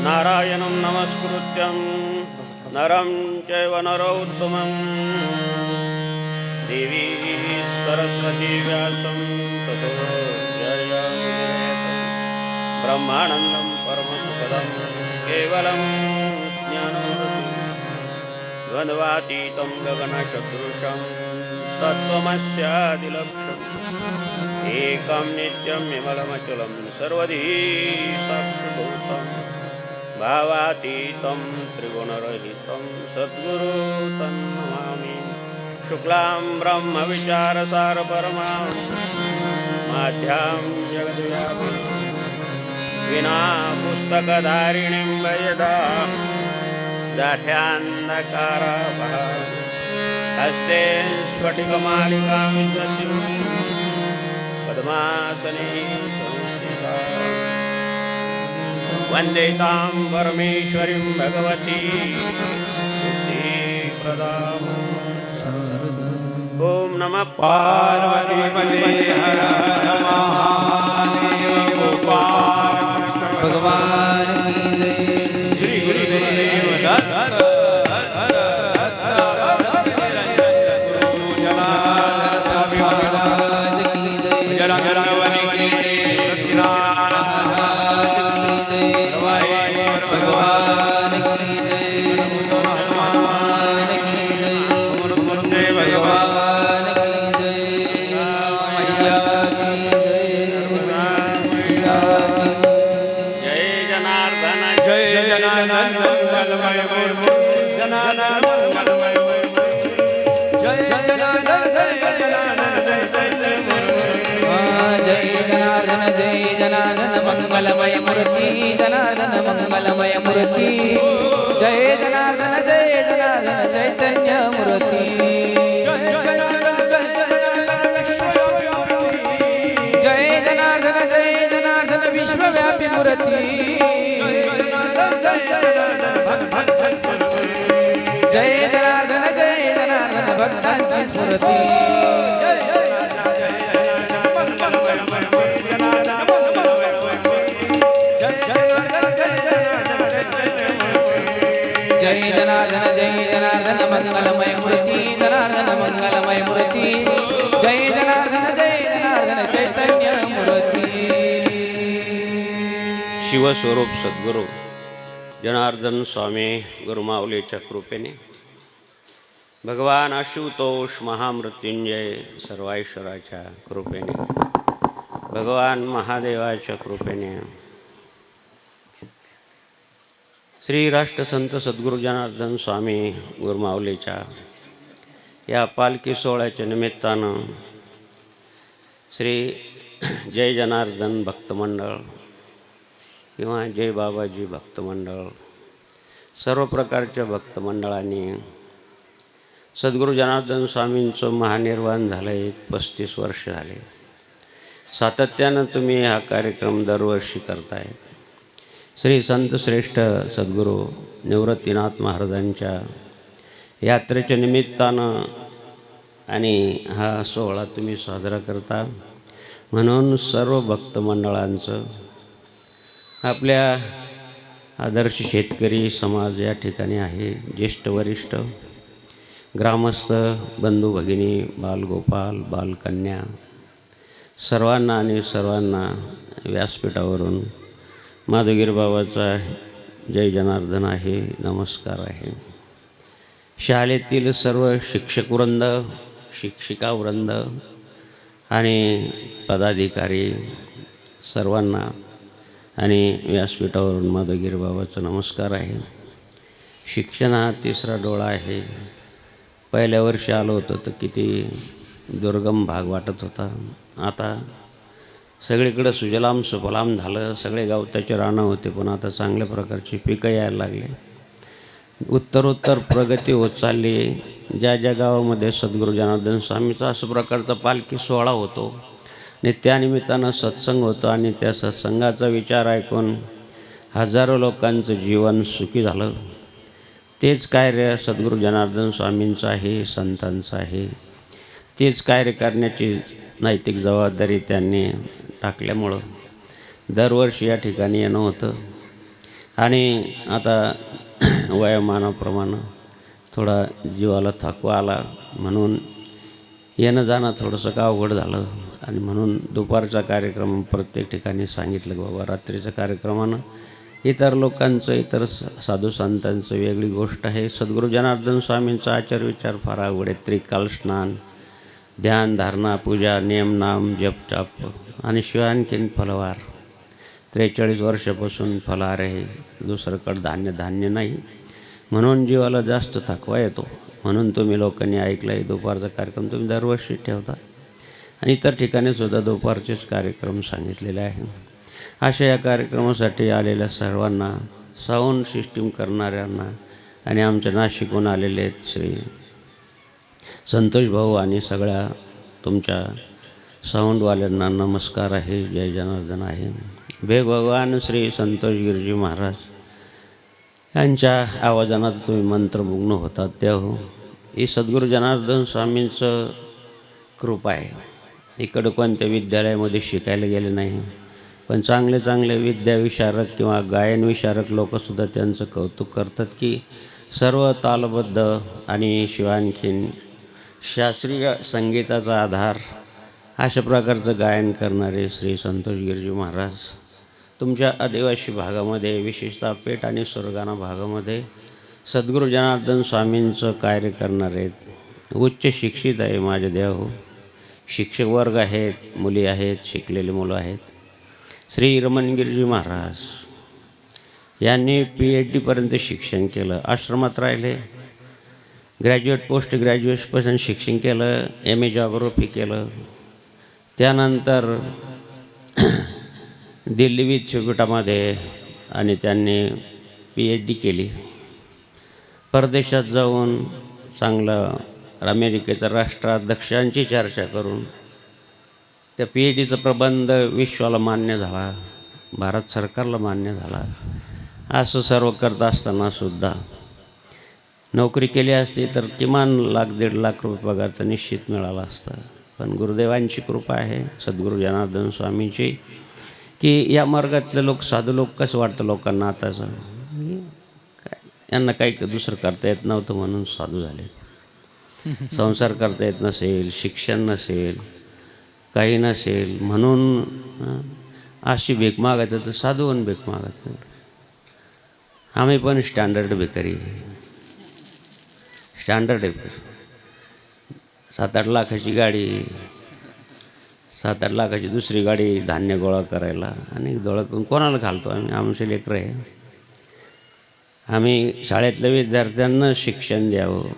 नारायणं नमस्कृत्यं नरं चैव नरोत्तमं देवी सरस्वती व्यासं ततो जयमुदीरयेत् ब्रह्मानन्दं परमसुखदं केवलं ज्ञानमूर्तिं द्वन्द्वातीतं गगनसदृशं तत्त्वमस्यादिलक्ष्यम् एकं नित्यं विमलमचलं सर्वधी साक्षिभूतं भावातीतं त्रिगुणरहितं सद्गुरु तन्नमामि शुक्लां ब्रह्मविचारसारपरमां माध्यां जगद्व्यापिनीं विना पुस्तकधारिणीं वयदां दाठ्यान्धकारापहां हस्ते स्फटिकमालिकां विदद्युं पद्मासने वन्दे तां परमेश्वरीं भगवती मुक्तिप्रदां ॐ नमः पार्वतीपते हर हर महादेव भगवान की जय श्री गुरुदेव दत्त मंगलमय मूर्ति जनार्दन मंगलमय मूर्ति जय जनार्दन चैतन्य मूर्ति जय जनार्दन विश्वव्यापी मूर्ति जय जनार्दन भक्तांची स्मृती जय जनार्दन मंगलमय मूर्ति जनार्दन मंगलमय मूर्ति जय जनार्दन चैतन्य मूर्ति शिवस्वरूप सद्गुरु जनार्दन स्वामी गुरुमाऊलीच्या कृपेने भगवान आशुतोष महामृत्युंजय सर्वेश्वराच्या कृपेने भगवान महादेवाच्या कृपेने श्री राष्ट्रसंत सद्गुरू जनार्दन स्वामी गुरुमाऊलीच्या या पालखी सोहळ्याच्या निमित्तानं श्री जय जनार्दन भक्तमंडळ किंवा जय बाबाजी भक्तमंडळ सर्व प्रकारच्या भक्तमंडळांनी सद्गुरू जनार्दन स्वामींचं महानिर्वाण झालं 35 वर्ष झाले. सातत्यानं तुम्ही हा कार्यक्रम दरवर्षी करताय. श्री संत श्रेष्ठ सद्गुरू निवृत्तीनाथ महाराजांच्या यात्रेच्या निमित्तानं आणि हा सोहळा तुम्ही साजरा करता म्हणून सर्व भक्तमंडळांचं आपल्या आदर्श शेतकरी समाज या ठिकाणी आहे. ज्येष्ठ वरिष्ठ ग्रामस्थ बंधू भगिनी बालगोपाल बालकन्या सर्वांना व्यासपीठावरून माधवगिरी बाबाचा जय जनार्दन आहे, नमस्कार आहे. शाळेतील सर्व शिक्षकवृंद शिक्षिकावृंद आणि पदाधिकारी सर्वांना आणि व्यासपीठावरून माधवगिरी बाबाचा नमस्कार आहे. शिक्षण हा तिसरा डोळा आहे. पहिल्या वर्षी आलो होतं तर किती दुर्गम भाग वाटत होता. आता सगळीकडं सुजलाम सुफलाम झालं. सगळे गवताचे रानं होते पण आता चांगल्या प्रकारची पिकं यायला लागले. उत्तरोत्तर प्रगती होत चालली. ज्या ज्या गावामध्ये सद्गुरू जनार्दन स्वामीचा अशा प्रकारचा पालखी सोहळा होतो आणि त्यानिमित्तानं सत्संग होतो आणि त्या सत्संगाचा विचार ऐकून हजारो लोकांचं जीवन सुखी झालं. तेच कार्य सद्गुरू जनार्दन स्वामींचं आहे, संतांचं आहे. तेच कार्य करण्याची नैतिक जबाबदारी त्यांनी टाकल्यामुळं दरवर्षी या ठिकाणी येणं होतं. आणि आता वयोमानाप्रमाणे थोडा जीवाला थकवा आला म्हणून येणं जाणं थोडंसं का अवघड झालं आणि म्हणून दुपारचा कार्यक्रम प्रत्येक ठिकाणी सांगितलं बाबा रात्रीच्या कार्यक्रमानं इतर लोकांचं इतर साधू संतांचं वेगळी गोष्ट आहे. सद्गुरू जनार्दन स्वामींचा आचार विचार फार अवघड आहे. त्रिकाल स्नान, ध्यान, धारणा, पूजा, नियम, नाम, जप टाप आणि शिवाय आणखीन फलवार. 43 वर्षापासून फलहार आहे, दुसरंकडं धान्य नाही म्हणून जीवाला जास्त थकवा येतो. म्हणून तुम्ही लोकांनी ऐकलं आहे दुपारचा कार्यक्रम तुम्ही दरवर्षी ठेवता आणि इतर ठिकाणीसुद्धा दुपारचेच कार्यक्रम सांगितलेले आहे. अशा या कार्यक्रमासाठी आलेल्या सर्वांना, साऊंड सिस्टीम करणाऱ्यांना आणि आमच्या नाशिकहून आलेले श्री संतोष भाऊ आणि सगळ्या तुमच्या साऊंडवाल्यांना नमस्कार आहे. जय जनार्दन आहे. भेग भगवान श्री संतोष गिरजी महाराज यांच्या आवाजानं तुम्ही मंत्रमुग्न होतात त्या हो. ही सद्गुरू जनार्दन स्वामींचं कृपा आहे. इकडं कोणत्या विद्यालयामध्ये शिकायला गेले नाही पण चांगले विद्याविशारक किंवा गायनविशारक लोकंसुद्धा त्यांचं कौतुक करतात की सर्व तालबद्ध आणि शिवाय आणखीन शास्त्रीय संगीताचा आधार अशा प्रकारचं गायन करणारे श्री संतोष गिरजी महाराज तुमच्या आदिवासी भागामध्ये विशेषतः पेठ आणि सुरगाणा भागामध्ये सद्गुरू जनार्दन स्वामींचं कार्य करणारे आहेत. उच्च शिक्षित आहे माझे देव. शिक्षक वर्ग आहेत, मुली आहेत, शिकलेली मुलं आहेत. श्री रमणगिरीजी महाराज यांनी PhD शिक्षण केलं, आश्रमात राहिले, ग्रॅज्युएट पोस्ट ग्रॅज्युएटपासून शिक्षण केलं, MA जॉग्राफी केलं. त्यानंतर दिल्ली विद्यापीठामध्ये आणि त्यांनी PhD केली. परदेशात जाऊन चांगलं अमेरिकेच्या राष्ट्राध्यक्षांची चर्चा करून त्या PhDचा प्रबंध विश्वाला मान्य झाला, भारत सरकारला मान्य झाला. असं सर्व करत असतानासुद्धा नोकरी केली असती तर किमान ₹1,00,000-1,50,000 पगार तर निश्चित मिळाला असता. पण गुरुदेवांची कृपा आहे, सद्गुरू जनार्दन स्वामींची, की या मार्गातले लोक साधू लोक कसं वाटतं लोकांना आताचं यांना काही दुसरं करता येत नव्हतं म्हणून साधू झाले. संसार करता येत नसेल, शिक्षण नसेल, काही नसेल म्हणून अशी भीक मागायचं तर साधू आणि भीक मागायचं. आम्ही पण स्टँडर्ड भिकारी, स्टँडर्ड आहे. 7-8 लाखाची गाडी, 7-8 लाखाची दुसरी गाडी धान्य गोळा करायला आणि गोळा कोणाला घालतो आम्ही? आमचे लेकरं आहे. आम्ही शाळेतल्या विद्यार्थ्यांना शिक्षण द्यावं,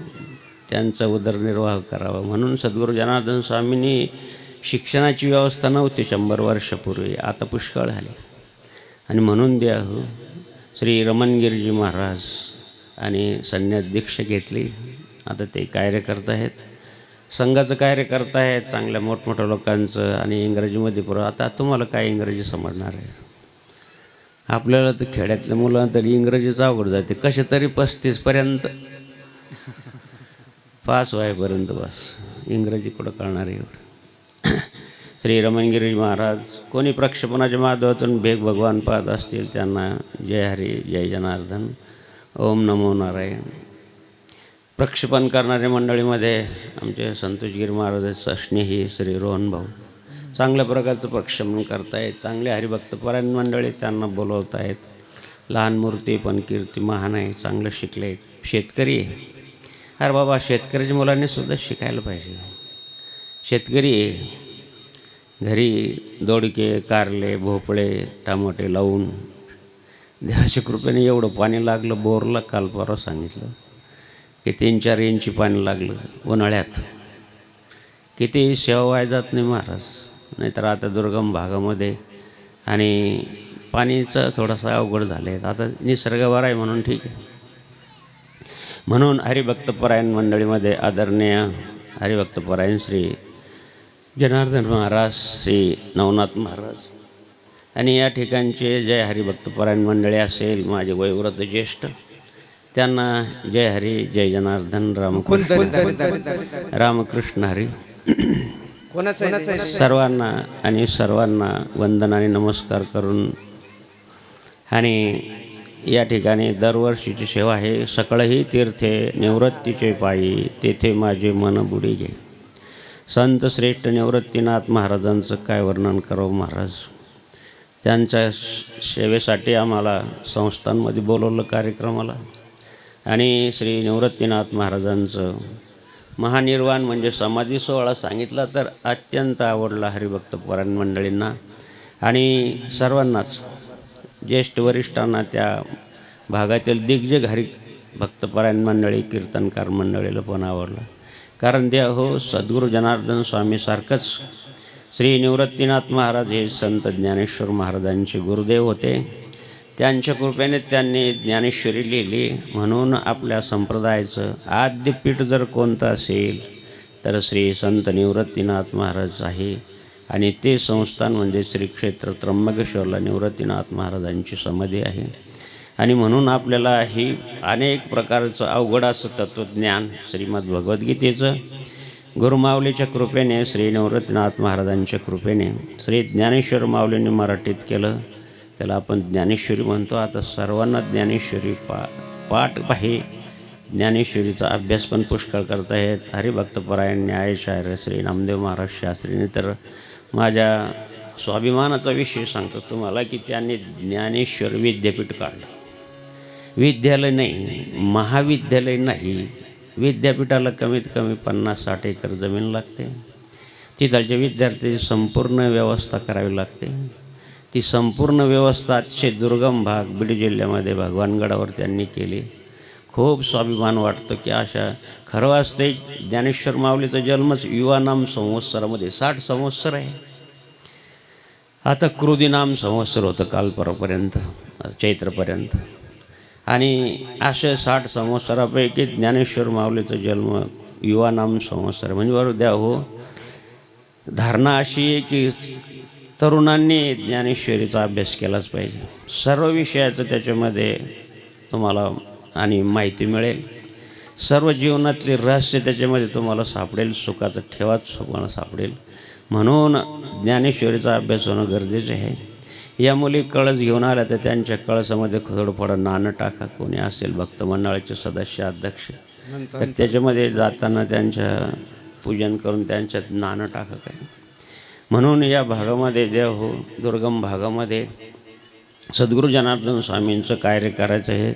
त्यांचा उदरनिर्वाह करावा म्हणून सद्गुरू जनार्दन स्वामींनी शिक्षणाची व्यवस्था नव्हती 100 वर्षापूर्वी, आता पुष्कळ झाली आणि म्हणून द्यावं. श्री रमणगिरीजी महाराज आणि संन्यास दीक्षा घेतली. आता ते कार्य करत आहेत, संघाचं कार्य करत आहेत, चांगल्या मोठमोठ्या लोकांचं आणि इंग्रजीमध्ये आता तुम्हाला काय इंग्रजी समजणार आहे? आपल्याला तर खेड्यातल्या मुलं तरी इंग्रजीचं अवघड जाते, कसे तरी 35पर्यंत पास व्हायपर्यंत बस, इंग्रजी कुठं कळणार एवढं. श्री रमणगिरी महाराज कोणी प्रक्षेपणाच्या माध्यमातून भेग भगवान पाहत असतील त्यांना जय हरी, जय जनार्दन, ओम नमो नारायण. प्रक्षेपण करणाऱ्या मंडळीमध्ये आमचे संतोषगिरी महाराजांचा स्नेही श्री रोहन भाऊ चांगल्या प्रकारचं प्रक्षेपण करतायत. चांगले हरिभक्तपरायण मंडळी त्यांना बोलवत आहेत. लहान मूर्ती पण कीर्ती महान आहे, चांगलं शिकले, शेतकरी आहे. अरे बाबा, शेतकऱ्याच्या मुलांनीसुद्धा शिकायला पाहिजे. शेतकरी आहे, घरी दोडके, कारले, भोपळे, टमाटे लावून देवाच्या कृपेने एवढं पाणी लागलं. बोरला काल परवा सांगितलं की 3-4 इंची पाणी लागलं उन्हाळ्यात. किती सेवा व्हाय जात नाही महाराज. नाहीतर आता दुर्गम भागामध्ये आणि पाणीचं थोडंसं अवघड झालं आहे. आता निसर्गावर आहे म्हणून ठीक आहे. म्हणून हरिभक्तपरायण मंडळीमध्ये आदरणीय हरिभक्तपरायण श्री जनार्दन महाराज, श्री नवनाथ महाराज आणि या ठिकाणचे जय हरिभक्तपरायण मंडळी असेल, माझे वयोवृद्ध ज्येष्ठ, त्यांना जय हरी, जय जनार्दन, रामकृष्ण हरी सर्वांना वंदन आणि नमस्कार करून आणि या ठिकाणी दरवर्षीची सेवा आहे. सकळही तीर्थे निवृत्तीचे पायी, तेथे माझे मन बुडी घे. संत श्रेष्ठ निवृत्तीनाथ महाराजांचं काय वर्णन करावं महाराज. त्यांच्या सेवेसाठी आम्हाला संस्थांमध्ये बोलवलं कार्यक्रमाला, आणि श्री निवृत्तीनाथ महाराजांचं महानिर्वाण म्हणजे समाधी सोहळा सांगितला तर अत्यंत आवडला हरिभक्तपरायण मंडळींना आणि सर्वांनाच, ज्येष्ठ वरिष्ठांना, त्या भागातील दिग्गज हरिभक्तपरायण मंडळी, कीर्तनकार मंडळीला पण आवडला. कारण त्या हो सद्गुरू जनार्दन स्वामीसारखंच श्री निवृत्तीनाथ महाराज हे संत ज्ञानेश्वर महाराजांचे गुरुदेव होते. त्यांच्या कृपेने त्यांनी ज्ञानेश्वरी लिहिली. म्हणून आपल्या संप्रदायाचं आद्यपीठ जर कोणतं असेल तर श्री संत निवृत्तीनाथ महाराज आहे, आणि ते संस्थान म्हणजे श्री क्षेत्र त्र्यंबकेश्वरला निवृत्तीनाथ महाराजांची समाधी आहे. आणि म्हणून आपल्याला ही अनेक प्रकारचं अवघड असं तत्त्वज्ञान श्रीमद भगवद्गीतेचं गुरुमाऊलीच्या कृपेने, श्री निवृत्तीनाथ महाराजांच्या कृपेने श्री ज्ञानेश्वर माऊलींनी मराठीत केलं. त्याला आपण ज्ञानेश्वरी म्हणतो. आता सर्वांना ज्ञानेश्वरी पाठ आहे. ज्ञानेश्वरीचा अभ्यास पण पुष्कळ करतायत. हरिभक्तपरायण न्यायशायर श्री नामदेव महाराज शास्त्रीने तर माझ्या स्वाभिमानाचा विषय सांगतो तुम्हाला की त्यांनी ज्ञानेश्वर विद्यापीठ काढलं. विद्यालय नाही, महाविद्यालय नाही, विद्यापीठाला कमीत कमी 50-60 एकर जमीन लागते. तिथलच्या विद्यार्थ्यांची संपूर्ण व्यवस्था करावी लागते. ती संपूर्ण व्यवस्था अतिशय दुर्गम भाग बीड जिल्ह्यामध्ये भगवानगडावर त्यांनी केली. खूप स्वाभिमान वाटतं की अशा, खरं वाचते ज्ञानेश्वर माऊलीचा जन्मच युवानाम संवत्सरामध्ये 60 संवत्सर आहे. आता कृदिनाम संवत्सर होतं काल परवापर्यंत, चैत्रपर्यंत, आणि अशा 60 संवत्सरापैकी ज्ञानेश्वर माऊलीचा जन्म युवानाम संवत्सर म्हणजे बरोबर द्या हो. धारणा अशी आहे की तरुणांनी ज्ञानेश्वरीचा अभ्यास केलाच पाहिजे. सर्व विषयाचं त्याच्यामध्ये तुम्हाला आणि माहिती मिळेल. सर्व जीवनातले रहस्य त्याच्यामध्ये तुम्हाला सापडेल. सुखाचं ठेवाच तुम्हाला सापडेल. म्हणून ज्ञानेश्वरीचा अभ्यास होणं गरजेचं आहे. या मुली कळस घेऊन आल्या तर त्यांच्या कळसामध्ये थोडं नाणं टाका. कोणी असेल भक्त मंडळाचे सदस्य अध्यक्ष तर त्याच्यामध्ये जाताना त्यांच्या पूजन करून त्यांच्यात नाणं टाका. काय म्हणून या भागामध्ये देव हो, दुर्गम भागामध्ये सद्गुरू जनार्दन स्वामींचं कार्य करायचं आहे.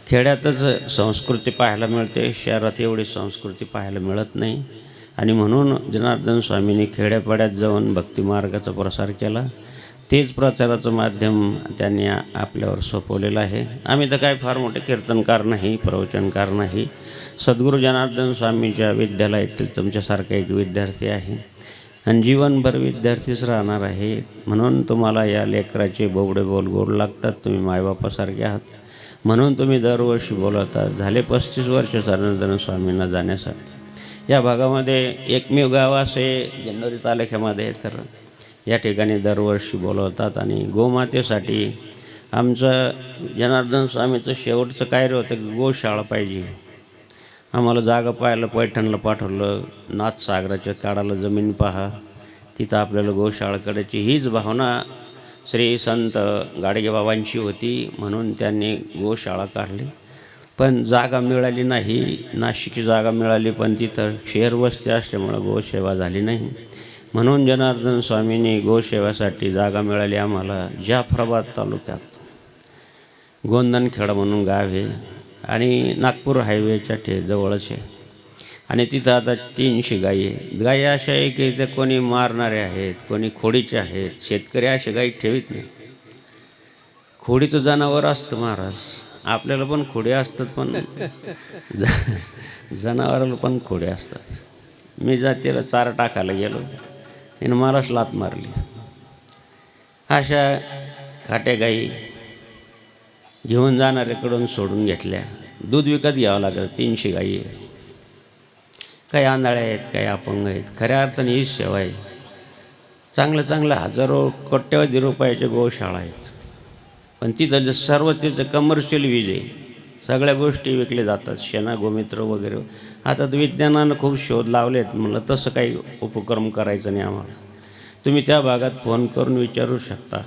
खेड्यातच संस्कृती पाहायला मिळते, शहरात एवढी संस्कृती पाहायला मिळत नाही. आणि म्हणून जनार्दन स्वामींनी खेड्यापाड्यात जाऊन भक्तिमार्गाचा प्रसार केला. तेच प्रचाराचं माध्यम त्यांनी आपल्यावर सोपवलेलं आहे. आम्ही तर काय फार मोठे कीर्तनकार नाही, प्रवचनकार नाही. सद्गुरू जनार्दन स्वामींच्या विद्यालयातील तुमच्यासारखा एक विद्यार्थी आहे आणि जीवनभर विद्यार्थीच राहणार आहे. म्हणून तुम्हाला या लेकराचे बोबडे बोल गोड लागतात. तुम्ही मायबापासारखे आहात म्हणून तुम्ही दरवर्षी बोलवतात. झाले 35 वर्ष जनार्दन स्वामींना जाण्यासाठी. या भागामध्ये एकमेव गाव असे जुन्नर तालुक्यामध्ये तर या ठिकाणी दरवर्षी बोलवतात. आणि गोमातेसाठी आमचं जनार्दन स्वामीचं शेवटचं कार्य होतं की गोशाळा पाहिजे. आम्हाला जागा पाहायला पैठणला पाठवलं. नाथसागराच्या काळाला जमीन पहा, तिथं आपल्याला गोशाळा करायची हीच भावना श्री संत गाडगेबाबांची होती. म्हणून त्यांनी गोशाळा काढली. पण जागा मिळाली नाही. नाशिकची जागा मिळाली पण तिथं शहरवस्ती असल्यामुळं गोसेवा झाली नाही. म्हणून जनार्दन स्वामींनी गोसेवेसाठी जागा मिळाली आम्हाला जाफराबाद तालुक्यात. गोंदनखेडा म्हणून गाव आहे आणि नागपूर हायवेच्या जवळच आहे. आणि तिथं आता 300 गायी आहे. गायी अशा आहे की ते कोणी मारणारे आहेत, कोणी खोडीचे आहेत. शेतकरी असे गायी ठेवीत नाही. खोडीचं जनावर असतं महाराज. आपल्याला पण खोडे असतात पण जनावराला पण खोडे असतात. मी जातीला चारा टाकायला गेलो, त्यानं मलाच लात मारली. अशा खाट्या गाई घेऊन जाणाऱ्याकडून सोडून घेतल्या. दूध विकत घ्यावं लागलं. 300 गाई आहे. काही आंधळ्या आहेत, काही अपंग आहेत. खऱ्या अर्थाने हीच सेवा आहे. चांगलं हजारो कोट्यवधी रुपयाच्या गोशाळा आहेत. पण तिथं सर्व तिथं कमर्शियल वीज आहे. सगळ्या गोष्टी विकल्या जातात, शेणा गोमित्र वगैरे. आता तर विज्ञानानं खूप शोध लावलेत. म्हणलं तसं काही उपक्रम करायचं नाही आम्हाला. तुम्ही त्या भागात फोन करून विचारू शकता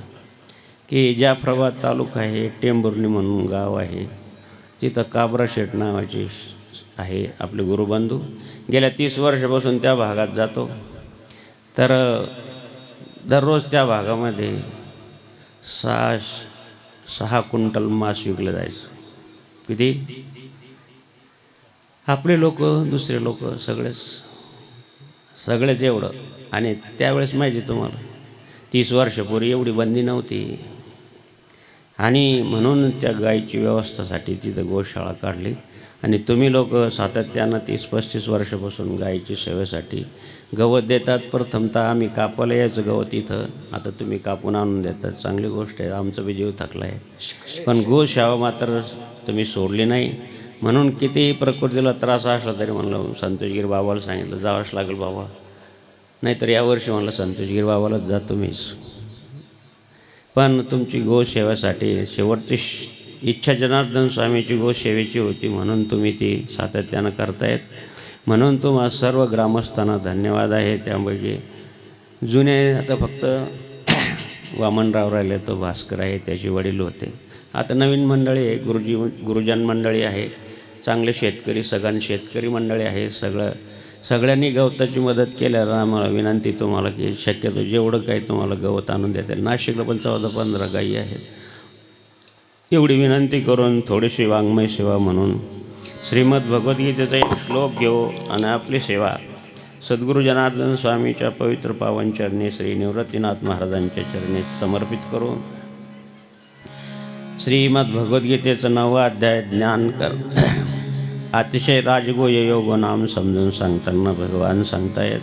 की जाफराबाद तालुका आहे, टेंभुर्णी म्हणून गाव आहे, तिथं काबरा शेठ नावाचे आहे आपले गुरुबंधू. गेल्या 30 वर्षापासून त्या भागात जातो. तर दररोज त्या भागामध्ये 6 क्विंटल मांस विकलं जायचं. किती? आपले लोक, दुसरे लोक, सगळेच एवढं. आणि त्यावेळेस माहिती तुम्हाला 30 वर्षापूर्वी एवढी बंदी नव्हती. आणि म्हणून त्या गायीची व्यवस्थेसाठी तिथं गोशाळा काढली. आणि तुम्ही लोक सातत्यानं 30-35 वर्षापासून गायीची सेवेसाठी गवत देतात. प्रथमतः आम्ही कापायला यायचं गवत इथं, आता तुम्ही कापून आणून देतात. चांगली गोष्ट आहे, आमचा बी जीव थकला आहे. पण गोसेवा मात्र तुम्ही सोडली नाही. म्हणून कितीही प्रकृतीला त्रास असला तरी म्हणलं संतोषगिरी बाबाला सांगितलं जावंच लागेल बाबा. नाहीतर यावर्षी म्हणलं संतोषगिरी बाबालाच जा तुम्हीच. पण तुमची गोसेवेसाठी शेवटची इच्छा जनार्दन स्वामीची गोसेवेची होती, म्हणून तुम्ही ती सातत्यानं करतायत. म्हणून तुम्हा सर्व ग्रामस्थांना धन्यवाद आहे. त्यामुळे जुने आता फक्त वामनराव राहिले, तो भास्कर आहे, त्याचे वडील होते. आता नवीन मंडळी आहे, गुरुजन मंडळी आहे, चांगले शेतकरी, सगळ्यांना शेतकरी मंडळी आहे. सगळ्यांनी गवताची मदत केल्यावर आम्हाला विनंती तुम्हाला की शक्यतो जेवढं काही तुम्हाला गवत आणून देता येईल. नाशिकला पण 14-15 गायी आहेत. एवढी विनंती करून थोडीशी वाङ्मय सेवा म्हणून श्रीमद भगवद्गीतेचा एक श्लोक घेऊ आणि आपली सेवा सद्गुरू जनार्दन स्वामीच्या पवित्र पावन चरणी श्री निवृत्तीनाथ महाराजांच्या चरणी समर्पित करू. श्रीमद भगवद्गीतेचं 9वा अध्याय ज्ञान कर. अतिशय राजगोय योग नाम समजून सांगताना भगवान सांगतायत.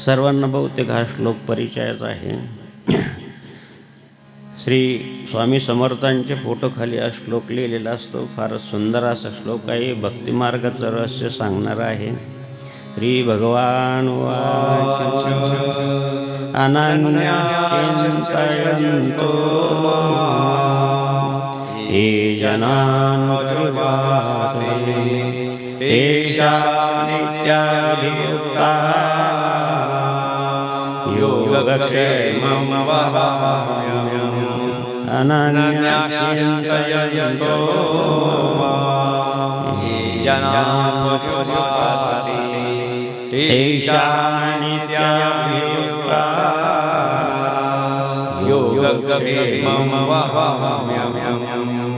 सर्वांना बहुतेक हा श्लोक परिचयाचा आहे. श्री स्वामी समर्थांचे फोटो खाली हा श्लोक लिहिलेला असतो. फारच सुंदर असा श्लोक आहे. भक्तिमार्गाचं रहस्य सांगणारा आहे. श्री भगवान वाच अनन्या चिंतयन्तो ये जनान् परिवासते तेषां नित्याभियुक्ता योगक्षेमं वहाम्यहम् अनन्या चिंतयन्तो ये जनान् परिवासते तेषां नित्याभियुक्ता योगक्षेमं वहाम्यहम्.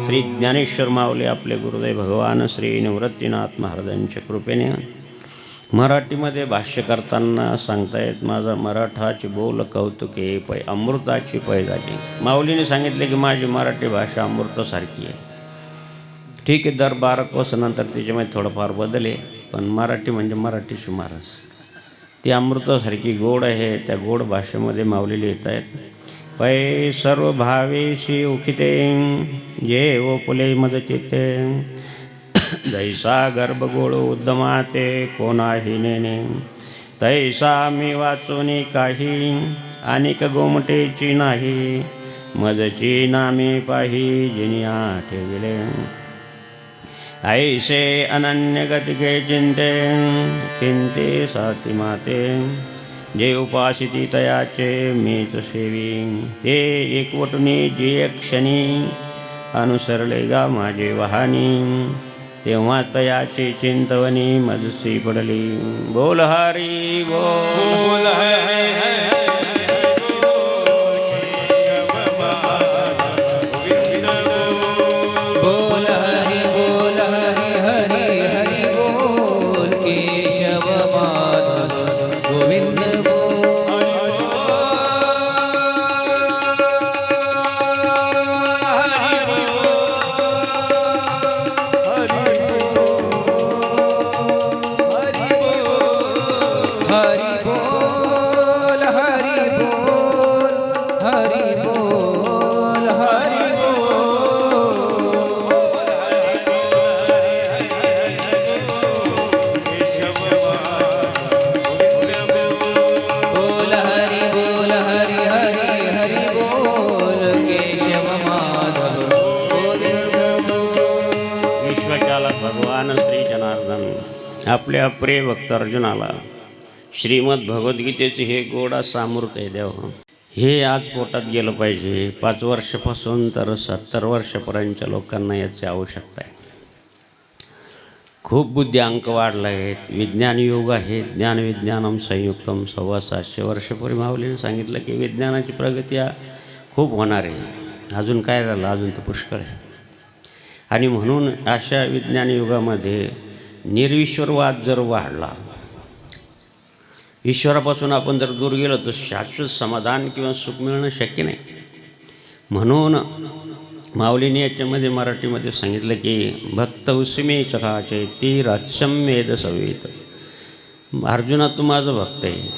श्री ज्ञानेश्वर माऊली आपले गुरुदेव भगवान श्री निवृत्तीनाथ महाराजांच्या कृपेने मराठीमध्ये भाष्य करताना सांगतायत. माझा मराठाची बोल कौतुके पै अमृताची पैजाची. माऊलीने सांगितले की माझी मराठी भाषा अमृतासारखी आहे. ठीक आहे, दर 12 कोसानंतर त्याच्यामध्ये थोडंफार बदले, पण मराठी म्हणजे मराठीची महाराज ती अमृतासारखी गोड आहे. त्या गोड भाषेमध्ये माऊली लिहित आहेत. पै सर्व भावेशी उखिते जे ओपुले मदचिते जैसा गर्भगोळ उद्दमाते कोणाही नेणे तैसा मी वाचोनी काही अनेक गोमटेची नाही मजची नामे पाही जिनी ठेविले ऐसे अनन्य गतिके चिंते चिंते साती माते जे उपासिती तयाचे मीच सेवी ते एकवटुनी जे क्षणी अनुसरले गा माझे वाहनी तेव्हा तयाचे चिंतवनी मजसी पडली. बोल हरी बोल हरी आपल्या प्रिय भक्त अर्जुनाला श्रीमद भगवद्गीतेचे हे गोड असं अमृत आहे देव. हे आज पोटात गेलं पाहिजे. 5 वर्षापासून तर 70 वर्षापर्यंतच्या लोकांना याची आवश्यकता आहे. खूप बुद्ध्यांक वाढला आहे. विज्ञान युग आहे. ज्ञान विज्ञानम संयुक्तम 750 वर्षापूर्वी माऊलीने सांगितलं की विज्ञानाची प्रगती खूप होणार आहे. अजून काय झालं? अजून तर पुष्कळ आहे. आणि म्हणून अशा विज्ञान युगामध्ये निर्विश्वरवाद जर वाढला, ईश्वरापासून आपण जर दूर गेलो तर शाश्वत समाधान किंवा सुख मिळणं शक्य नाही. म्हणून माऊलीने याच्यामध्ये मराठीमध्ये सांगितलं की भक्त उसमे चकाचे ती राच्यम वेद सवेत. अर्जुना, तू माझं भक्त आहे.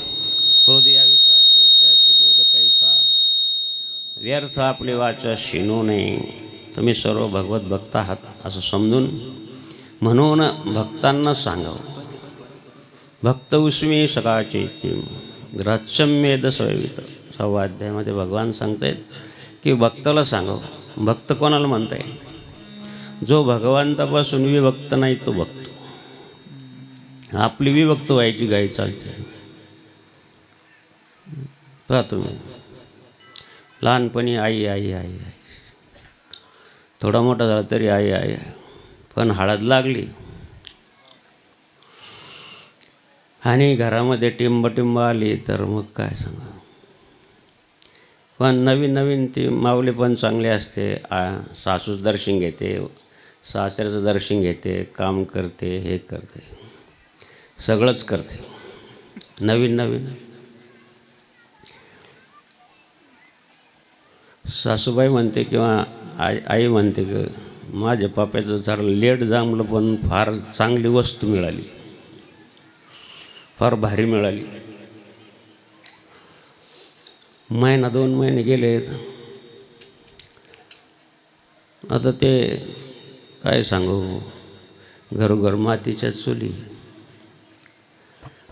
क्रोध या विश्वाची त्याशी बोध कैसा, व्यर्थ आपली वाचा शिनू नये. तुम्ही सर्व भगवत भक्त आहात असं समजून, म्हणून भक्तांना सांगावं. भक्त उसमी सकाळचे राच्यम वेद सवेत. 6व्या अध्यायामध्ये भगवान सांगतायत की भक्ताला सांगावं. भक्त कोणाला म्हणता येईल? जो भगवंतापासून विभक्त नाही तो भक्त. आपली विभक्त व्हायची घाई चालते. पहा तुम्ही, लहानपणी आई आई आई आई, थोडा मोठा झाला तरी आई आई, पण हळद लागली आणि घरामध्ये टिंब आली तर मग काय सांगा. पण नवीन नवीन ती माऊली पण चांगली असते. सासूचं दर्शन घेते, सासऱ्याचं दर्शन घेते, काम करते, हे करते, सगळंच करते नवीन नवीन. सासूबाई म्हणते किंवा आई म्हणते की माझ्या पाप्याचं झाड लेट जमलं पण फार चांगली वस्तू मिळाली, फार भारी मिळाली. महिना 2 महिने गेले, आता ते काय सांगू, घरोघर मातीच्या चुली.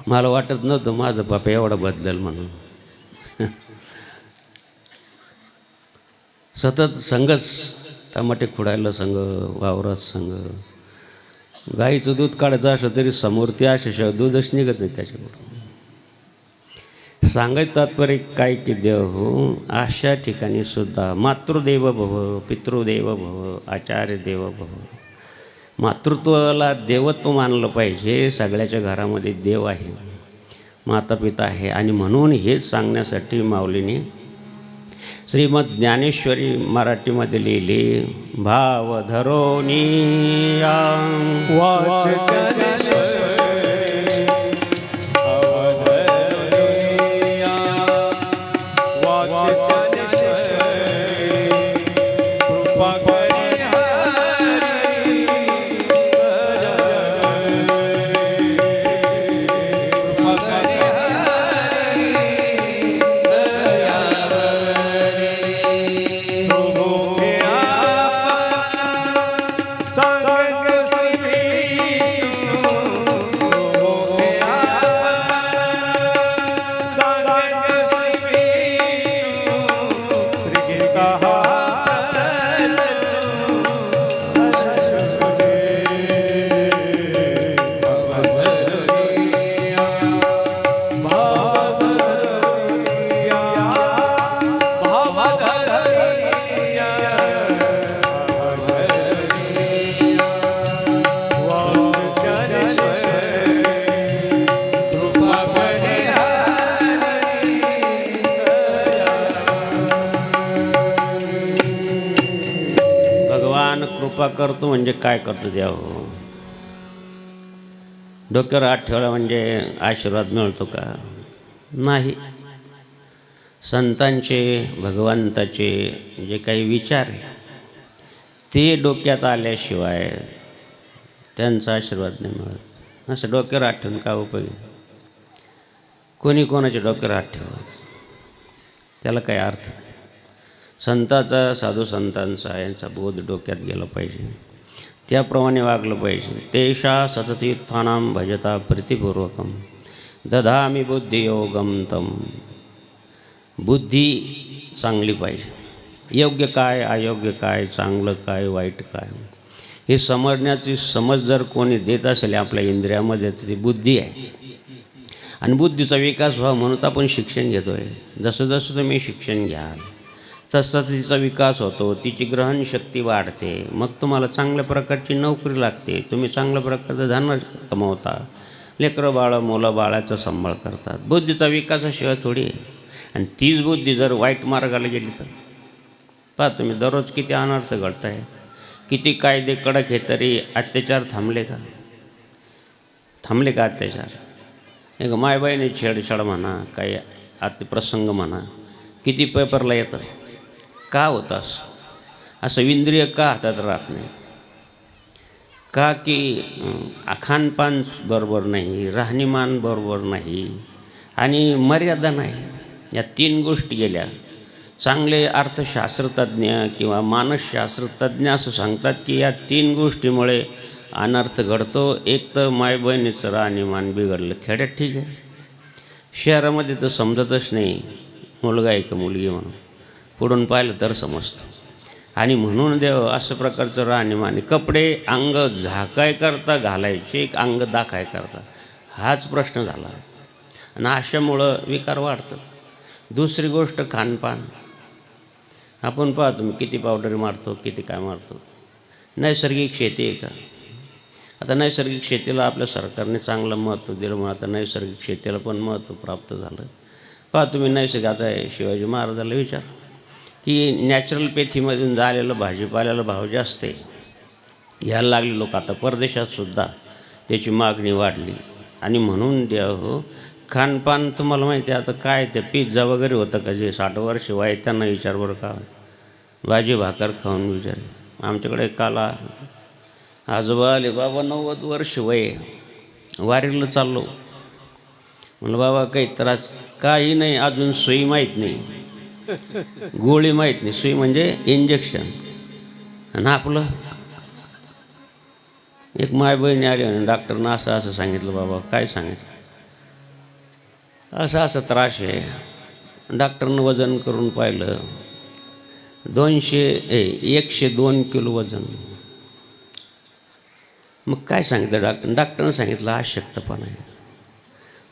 मला वाटत नव्हतं माझं पापा एवढा बदलेल म्हणून. सतत संघच, टमाटे खुडायला संघ, वावरात संघ. गाईचं दूध काढायचं असलं तरी समोर ते अशाशिवाय दूधच निघत नाही त्याच्याकडून. सांगायचं तात्पर्य काय की देव हो, अशा ठिकाणी सुद्धा मातृदेव भव, पितृदेव भव, आचार्य देव भव. मातृत्वाला देवत्व मानलं पाहिजे. सगळ्याच्या घरामध्ये देव आहे, माता पिता आहे. आणि म्हणून हेच सांगण्यासाठी माऊलीने श्रीमद ज्ञानेश्वरी मराठीमध्ये लिहिली. भाव धरोनी कृपा करतो म्हणजे काय करतो देव? डोक्यावर हात ठेवला म्हणजे आशीर्वाद मिळतो का? नाही. संतांचे, भगवंताचे जे काही विचार आहे ते डोक्यात आल्याशिवाय त्यांचा आशीर्वाद नाही मिळत. असं डोक्यावर हात ठेवून काय उपयोग? कोणी कोणाच्या डोक्यावर हात ठेवत, त्याला काही अर्थ नाही. संताचा, साधू संतांचा यांचा बोध डोक्यात गेला पाहिजे, त्याप्रमाणे वागलं पाहिजे. तेषा सततीर्थानां भजता प्रीतिपूर्वकम दधामी बुद्धियोगम तम. बुद्धी चांगली पाहिजे. योग्य काय, अयोग्य काय, चांगलं काय, वाईट काय हे समजण्याची समज जर कोणी देत असेल आपल्या इंद्रियामध्ये तर ती बुद्धी आहे. आणि बुद्धीचा विकास व्हावा म्हणून आपण शिक्षण घेतो आहे. जसं जसं तुम्ही शिक्षण घ्याल तसं तिचा विकास होतो, तिची ग्रहणशक्ती वाढते, मग तुम्हाला चांगल्या प्रकारची नोकरी लागते, तुम्ही चांगल्या प्रकारचं धन कमवता, लेकरं बाळं मुलं बाळाचा सांभाळ करतात. बुद्धीचा विकासाशिवाय थोडी आहे. आणि तीच बुद्धी जर वाईट मार्गाला गेली तर पहा तुम्ही दररोज किती अनर्थ घडत आहे. किती कायदे कडक हे तरी अत्याचार थांबले का? थांबले का अत्याचार? एक मायबाईने छेडछाड म्हणा, काही अतिप्रसंग म्हणा, किती पेपरला येतं. का होतं असं इंद्रिय का हातात राहत नाही? का की खानपान बरोबर नाही, राहणीमान बरोबर नाही आणि मर्यादा नाही. या तीन गोष्टी गेल्या. चांगले अर्थशास्त्रज्ञ किंवा मानसशास्त्रज्ञ असं सांगतात की या तीन गोष्टीमुळे अनर्थ घडतो. एक तर मायबहिणीचं राहणीमान बिघडलं. खेड्यात ठीक आहे, शहरामध्ये तर समजतच नाही मुलगा आहे का मुलगी म्हणून. पुढून पाहिलं तर समजतं. आणि म्हणून देव असं प्रकारचं राहणीमान. कपडे अंग झाकाय करता घालायचे, अंग दाखाय करता, हाच प्रश्न झाला. आणि अशामुळं विकार वाढतं. दुसरी गोष्ट खानपान. आपण पाहतो मी किती पावडर मारतो, किती काय मारतो. नैसर्गिक शेती आहे का? आता नैसर्गिक शेतीला आपल्या सरकारने चांगलं महत्त्व दिलं म्हणून आता नैसर्गिक शेतीला पण महत्त्व प्राप्त झालं. पहा तुम्ही नैसर्गिक आता शिवाजी महाराजाला विचार की नॅचरल पेथीमधून झालेलं भाजीपाल्याला भाव जास्त आहे. यायला लागले लोक. आता परदेशातसुद्धा त्याची मागणी वाढली. आणि म्हणून द्या हो खानपान तुम्हाला माहिती आहे आता काय ते पिझ्झा वगैरे होतं का? जे 60 वर्ष वय त्यांना विचार बरं का, भाजी भाकर खाऊन विचार. आमच्याकडे काला आजोबा आले, बाबा 90 वर्ष वय, वारीला चाललो. म्हणलं बाबा काही त्रास? काही नाही, अजून सुई माहीत नाही, गोळी माहीत नाही. सुई म्हणजे इंजेक्शन. आणि आपलं एक माय बहिणी आली आणि डॉक्टरनं असं असं सांगितलं. बाबा काय सांगितलं? असं असं त्रास आहे. डॉक्टरनं वजन करून पाहिलं, 102 किलो वजन. मग काय सांगितलं डॉक्टरनं सांगितलं अशक्तपणा आहे.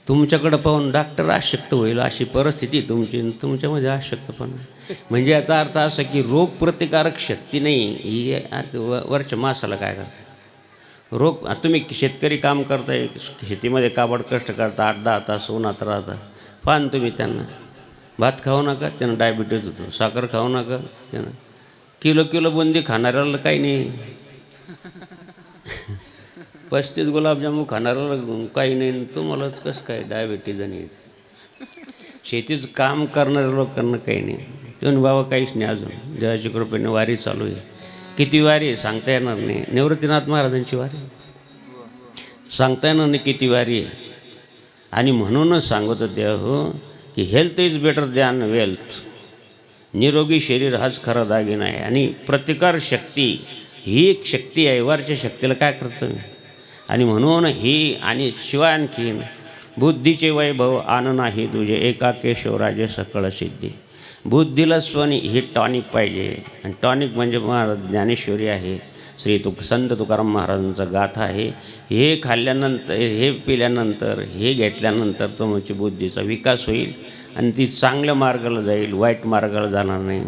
तुमच्याकडं पाहून डॉक्टर अशक्त होईल अशी परिस्थिती तुमची, तुमच्यामध्ये अशक्तपणा. म्हणजे याचा अर्थ असा की रोगप्रतिकारक शक्ती नाही. ही वरच्या माणसाला काय करते रोग. तुम्ही शेतकरी काम करताय, शेतीमध्ये काबड कष्ट करता, 8-10 तास उन्हात राहता. पान तुम्ही त्यांना भात खाऊ नका, त्यानं डायबिटीज होतो. साखर खाऊ नका, त्यानं किलो बुंदी खाणाऱ्याला काही नाही. 35 गुलाबजामू खाणाऱ्याला काही नाही. तुम्हालाच कसं काय डायबिटीज आणि शेतीचं काम करणाऱ्या लोकांना काही नाही. तुम्ही बाबा काहीच नाही. अजून देवाच्या कृपेने वारी चालू आहे. किती वारी आहे सांगता येणार नाही. निवृत्तीनाथ महाराजांची वारी सांगता येणार नाही किती वारी आहे. आणि म्हणूनच सांगत होते हो की health is better than wealth. निरोगी शरीर हाच खरा दागिना आहे. आणि प्रतिकार शक्ती ही एक शक्ती आहे. वरच्या शक्तीला काय करतं. आणि म्हणून ही आणि शिवाय आणखीन बुद्धीचे वैभव आन नाही तुझे, एका केशवराजे सकळ सिद्धी. बुद्धीला स्वनी ही टॉनिक पाहिजे. आणि टॉनिक म्हणजे महाराज ज्ञानेश्वरी आहे, संत तुकाराम महाराजांचा गाथा आहे. हे खाल्ल्यानंतर, हे पिल्यानंतर, हे घेतल्यानंतर तुमची बुद्धीचा विकास होईल आणि ती चांगल्या मार्गाला जाईल, वाईट मार्गाला जाणार नाही.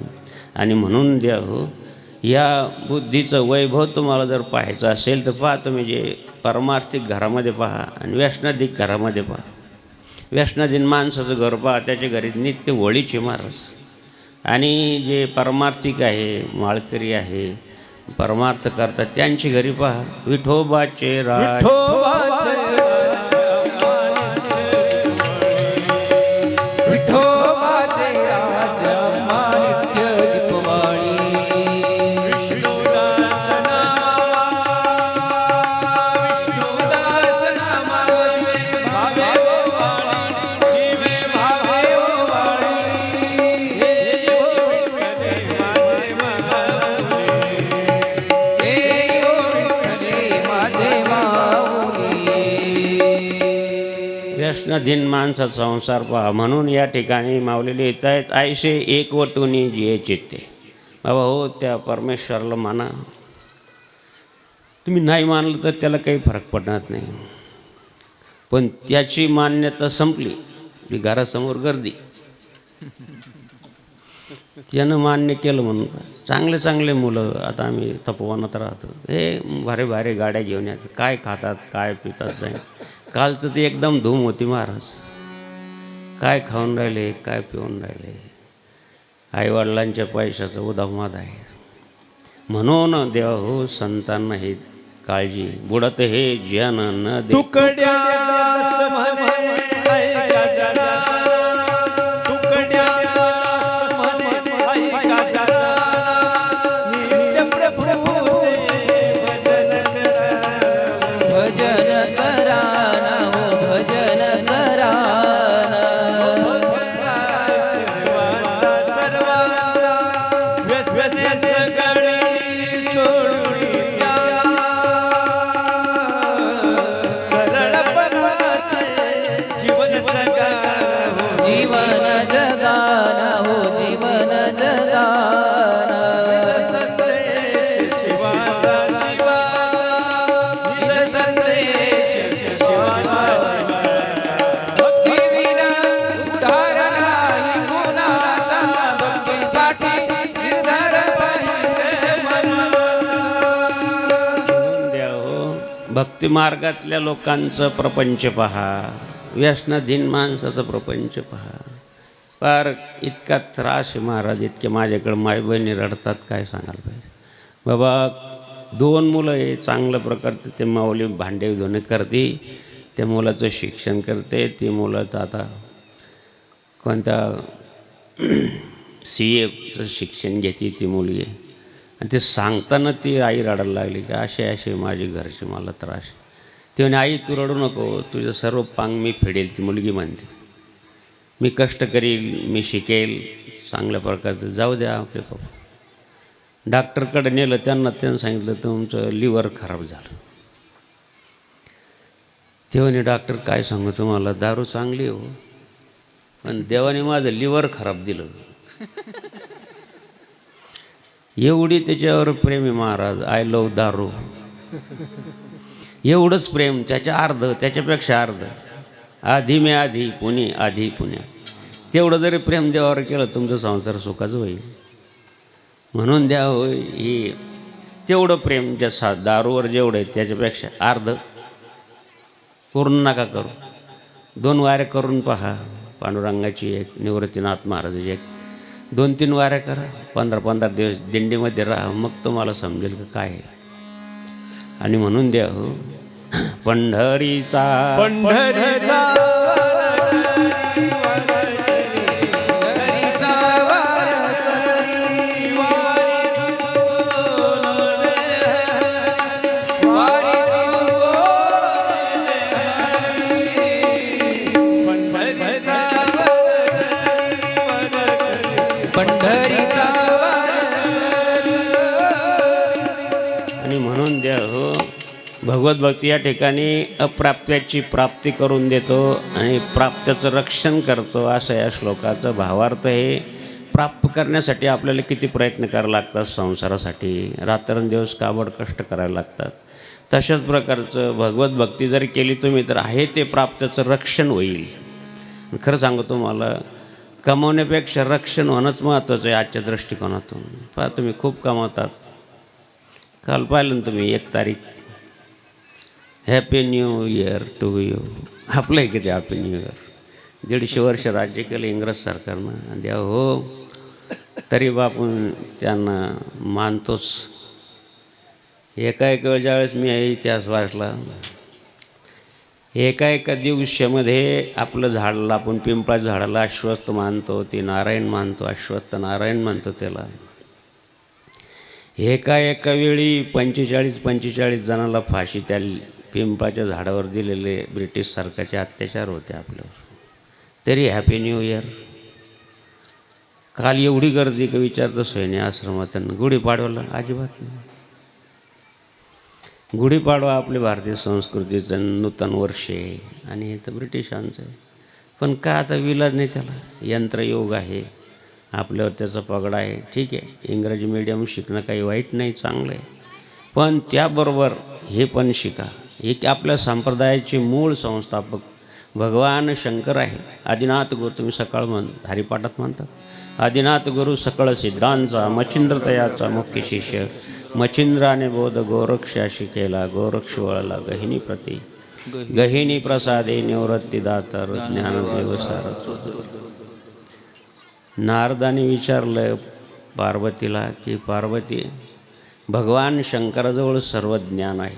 आणि म्हणून द्या हो या बुद्धीचं वैभव तुम्हाला जर पाहायचं असेल तर पहा तुम्ही जे परमार्थिक घरामध्ये पहा आणि व्यसनाधिक घरामध्ये पहा. व्यसनाधीन माणसाचं घर पहा, त्याच्या घरी नित्य होळीचे महाराज. आणि जे परमार्थिक आहे, माळकरी आहे, परमार्थ करतात, त्यांची घरी पहा विठोबाचे राज. व्यसनाधीन माणसाचा संसार पहा. म्हणून या ठिकाणी माऊलीला येत आहेत, आयसे एकवटुनी जिये चित्ते. बाबा हो त्या परमेश्वराला माना. तुम्ही नाही मानलं तर त्याला काही फरक पडणार नाही. पण त्याची मान्यता संपली की घरासमोर गर्दी. त्यानं मान्य केलं म्हणून चांगले चांगले मुलं, आता आम्ही तपोवनात राहतो, हे भारी भारी गाड्या घेऊन येतात, काय खातात काय पितात नाही. कालचं ते एकदम धूम होती महाराज. काय खाऊन राहिले काय पिऊन राहिले. आईवडिलांच्या पैशाचा उधामाद आहे. म्हणून देवा हो संतांना ही काळजी, बुडत हे जन न दे तुकड्या दास म्हणे ऐका जना, तुकड्या दास म्हणे ऐका जना, नित्य प्रभूचे भजन करा, भजन करा ना हो भजन करा ना. सर्वांचा सर्वांचा व्यसने सगळी सोडून द्यावा, सरळपणाचे जीवन जगा हो. जीवन जगाना हो जीवन जगाना. संदेश शिवाचा शिवाचा, निज संदेश शिवाचा भक्ती विना उद्धार नाही गुणाचा, भक्तीसाठी निर्धार पाहिजे मनाचा. म्हणून द्या हो भक्ती मार्गातल्या लोकांचं प्रपंच पहा, व्यसनाधीन माणसाचं प्रपंच पहा. फार इतका त्रास आहे महाराज, इतके माझ्याकडे माय बहिणी रडतात, काय सांगायला पाहिजे. बाबा 2 मुलं आहे, चांगल्या प्रकारचे ते माऊली भांडे धुणे करते, त्या मुलाचं शिक्षण करते, ती मुलाचं आता कोणत्या CAचं शिक्षण घेते ती मुलगी. आणि ते सांगताना ती आई रडायला लागली की असे असे माझे घरचे मला त्रास. ती म्हणे आई तू रडू नको, तुझं सर्व पांग मी फेडेल. ती मुलगी म्हणते मी कष्ट करील, मी शिकेल चांगल्या प्रकारचं. जाऊ द्या आपले पप्पा. डॉक्टरकडे नेलं, त्यांना सांगितलं तुमचं लिव्हर खराब झालं. ते म्हणे डॉक्टर काय सांगू तुम्हाला, दारू चांगली हो पण देवाने माझं लिव्हर खराब दिलं. एवढी त्याच्यावर प्रेम आहे महाराज. आय लव दारू एवढंच प्रेम, त्याच्या अर्ध, त्याच्यापेक्षा अर्ध. आधी मी आधी पुणे, आधी पुणे. तेवढं जरी प्रेम देवावर केलं तुमचं संसार सुखाचं होईल. म्हणून द्या होय ही तेवढं प्रेम ज्या दारूवर जेवढं आहे त्याच्यापेक्षा अर्ध. पूर्ण नका करू. 2 वाऱ्या करून पहा. पांडुरंगाची एक, निवृत्तीनाथ महाराजाची एक. 2-3 वाऱ्या करा. 15-15 दिवस दिंडीमध्ये राहा, मग तुम्हाला समजेल का काय आहे. आणि म्हणून द्या हो पंढरीचा पंढरीचा हरीचा वारकरी वारी पंढरीचा वारकरी. आणि म्हणून द्या हो भगवत भक्ती या ठिकाणी अप्राप्याची प्राप्ती करून देतो आणि प्राप्त्याचं रक्षण करतो, असं या श्लोकाचं भावार्थ आहे. प्राप्त करण्यासाठी आपल्याला किती प्रयत्न करावे लागतात, संसारासाठी रात्रंदिवस काबड कष्ट करावे लागतात. तशाच प्रकारचं भगवत भक्ती जर केली तुम्ही तर आहे ते प्राप्त्याचं रक्षण होईल. खरं सांगू तुम्हाला, कमवण्यापेक्षा रक्षण होणंच महत्त्वाचं आहे आजच्या दृष्टिकोनातून. पहा तुम्ही खूप कमावतात. काल पाहिलं ना तुम्ही 1 तारीख, happy new year to you. आपलं आहे किती हॅपी न्यू इयर. 150 वर्ष राज्य केलं इंग्रज सरकारनं. द्या हो तरी बापून त्यांना मानतोच. एका ज्यावेळेस मी इतिहास वाचला, एका दिवसामध्ये आपलं झाडाला, आपण पिंपळाच्या झाडाला अश्वत्थ मानतो, ती नारायण मानतो, अश्वत्थ नारायण मानतो त्याला. एका वेळी 45 जणांना फाशी त्या पिंपळाच्या झाडावर दिलेले ब्रिटिश सरकारचे अत्याचार होते आपल्यावर. तरी हॅपी न्यू इयर. काल एवढी गर्दी का विचारतं सोयने आश्रमात. त्यांना गुढीपाडव्याला अजिबात नाही. गुढीपाडवा आपली भारतीय संस्कृतीचं नूतन वर्ष आहे आणि हे तर ब्रिटिशांचं आहे. पण का आता विलाज नाही त्याला. यंत्रयोग आहे, आपल्यावर त्याचा पगडा आहे. ठीक आहे, इंग्रजी मीडियम शिकणं काही वाईट नाही, चांगलं आहे. पण त्याबरोबर हे पण शिका. एक आपल्या संप्रदायाचे मूळ संस्थापक भगवान शंकर आहे. आदिनाथ गुरु तुम्ही सकाळ हरिपाठात म्हणतात. आदिनाथ गुरु सकळ सिद्धांचा मच्छिंद्र तयाचा मुख्य शिष्य. मच्छिंद्राने बोध गोरक्षाशी केला. गोरक्ष वळला गहिनी प्रती. गहिनी प्रसादे निवृत्ती दातर ज्ञानदेव सारस्वत. नारदाने विचारलं पार्वतीला की पार्वती, भगवान शंकराजवळ सर्व ज्ञान आहे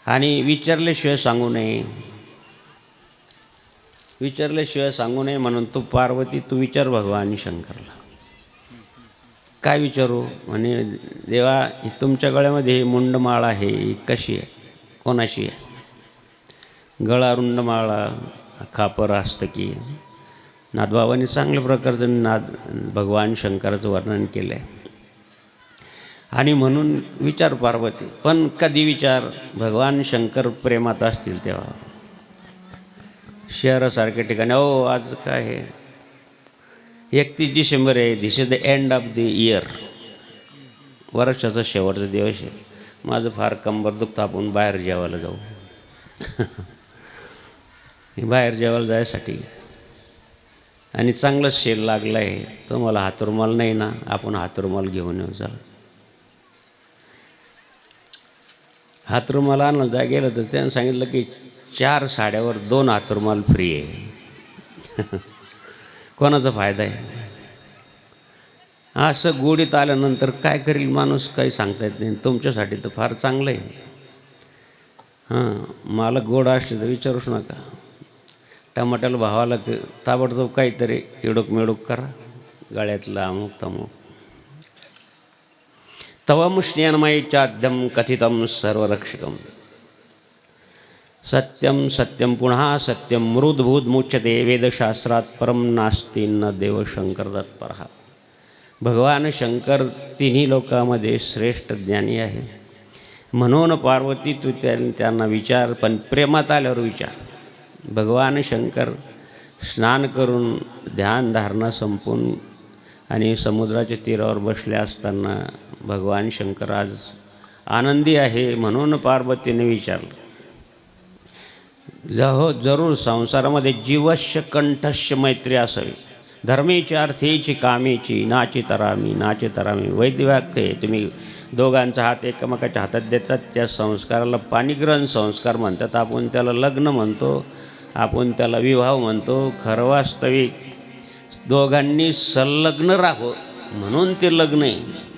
आणि विचारल्याशिवाय सांगू नये. विचारल्याशिवाय सांगू नये म्हणून तू पार्वती तू विचार भगवान शंकरला. काय विचारू? म्हणे देवा ही तुमच्या गळ्यामध्ये ही मुंडमाळ आहे, ही कशी आहे, कोणाशी आहे? गळा रुंडमाळा, खापर हस्तकी. नाथबाबांनी चांगल्या प्रकारचं भगवान शंकराचं वर्णन केलं आहे. आणि म्हणून विचार पार्वती. पण कधी विचार? भगवान शंकर प्रेमात असतील तेव्हा. शहरासारख्या ठिकाणी आज काय आहे, 31 डिसेंबर आहे, this is the end of the year, वर्षाचा शेवटचा दिवस आहे, माझं फार कंबर दुखतं, आपण बाहेर जेवायला जाऊ. बाहेर जेवायला जायसाठी आणि चांगलंच सेल लागलं आहे. तो मला हातरुमाल नाही ना, आपण हातरुमाल घेऊन येऊ. चला हातरुमाल आणायला जा गेलं तर त्यानं सांगितलं की 4 साड्यावर 2 हातरुमाल फ्री आहे. कोणाचा फायदा आहे? असं गोडीत आल्यानंतर काय करील माणूस काही सांगता येत नाही. तुमच्यासाठी तर फार चांगलं आहे. मला गोड असले तर विचारूच नका. टमाट्याला भावाला ताबडतोब काहीतरी इडूक मिडूक करा, गळ्यातलं अमुक तमुक. तवम स्नेहमयीचाद्यम कथितम सर्वरक्षकम. सत्यम सत्यम पुन्हा सत्यम मृदभूत मुच्यते वेदशास्त्रात परम नास्ति न देव शंकर तत्परः. भगवान शंकर तिन्ही लोकांमध्ये श्रेष्ठ ज्ञानी आहे. म्हणून पार्वती तू त्यांना विचार, पण प्रेमात आल्यावर विचार. भगवान शंकर स्नान करून ध्यान धारणा संपून आणि समुद्राच्या तीरावर बसले असताना भगवान शंकर आज आनंदी आहे. म्हणून पार्वतीने विचारलं. जरूर संसारामध्ये जीवस्य कंठस्य मैत्री असावी. धर्मेची अर्थेची कामेची नाची तरामी. वैद्यवाक्य तुम्ही दोघांचा हात एकमेकाच्या हातात देतात, त्या संस्काराला पाणीग्रहण संस्कार म्हणतात. आपण त्याला लग्न म्हणतो, आपण त्याला विवाह म्हणतो. खरं वास्तविक दोघांनी संलग्न राहावं म्हणून ते लग्न आहे.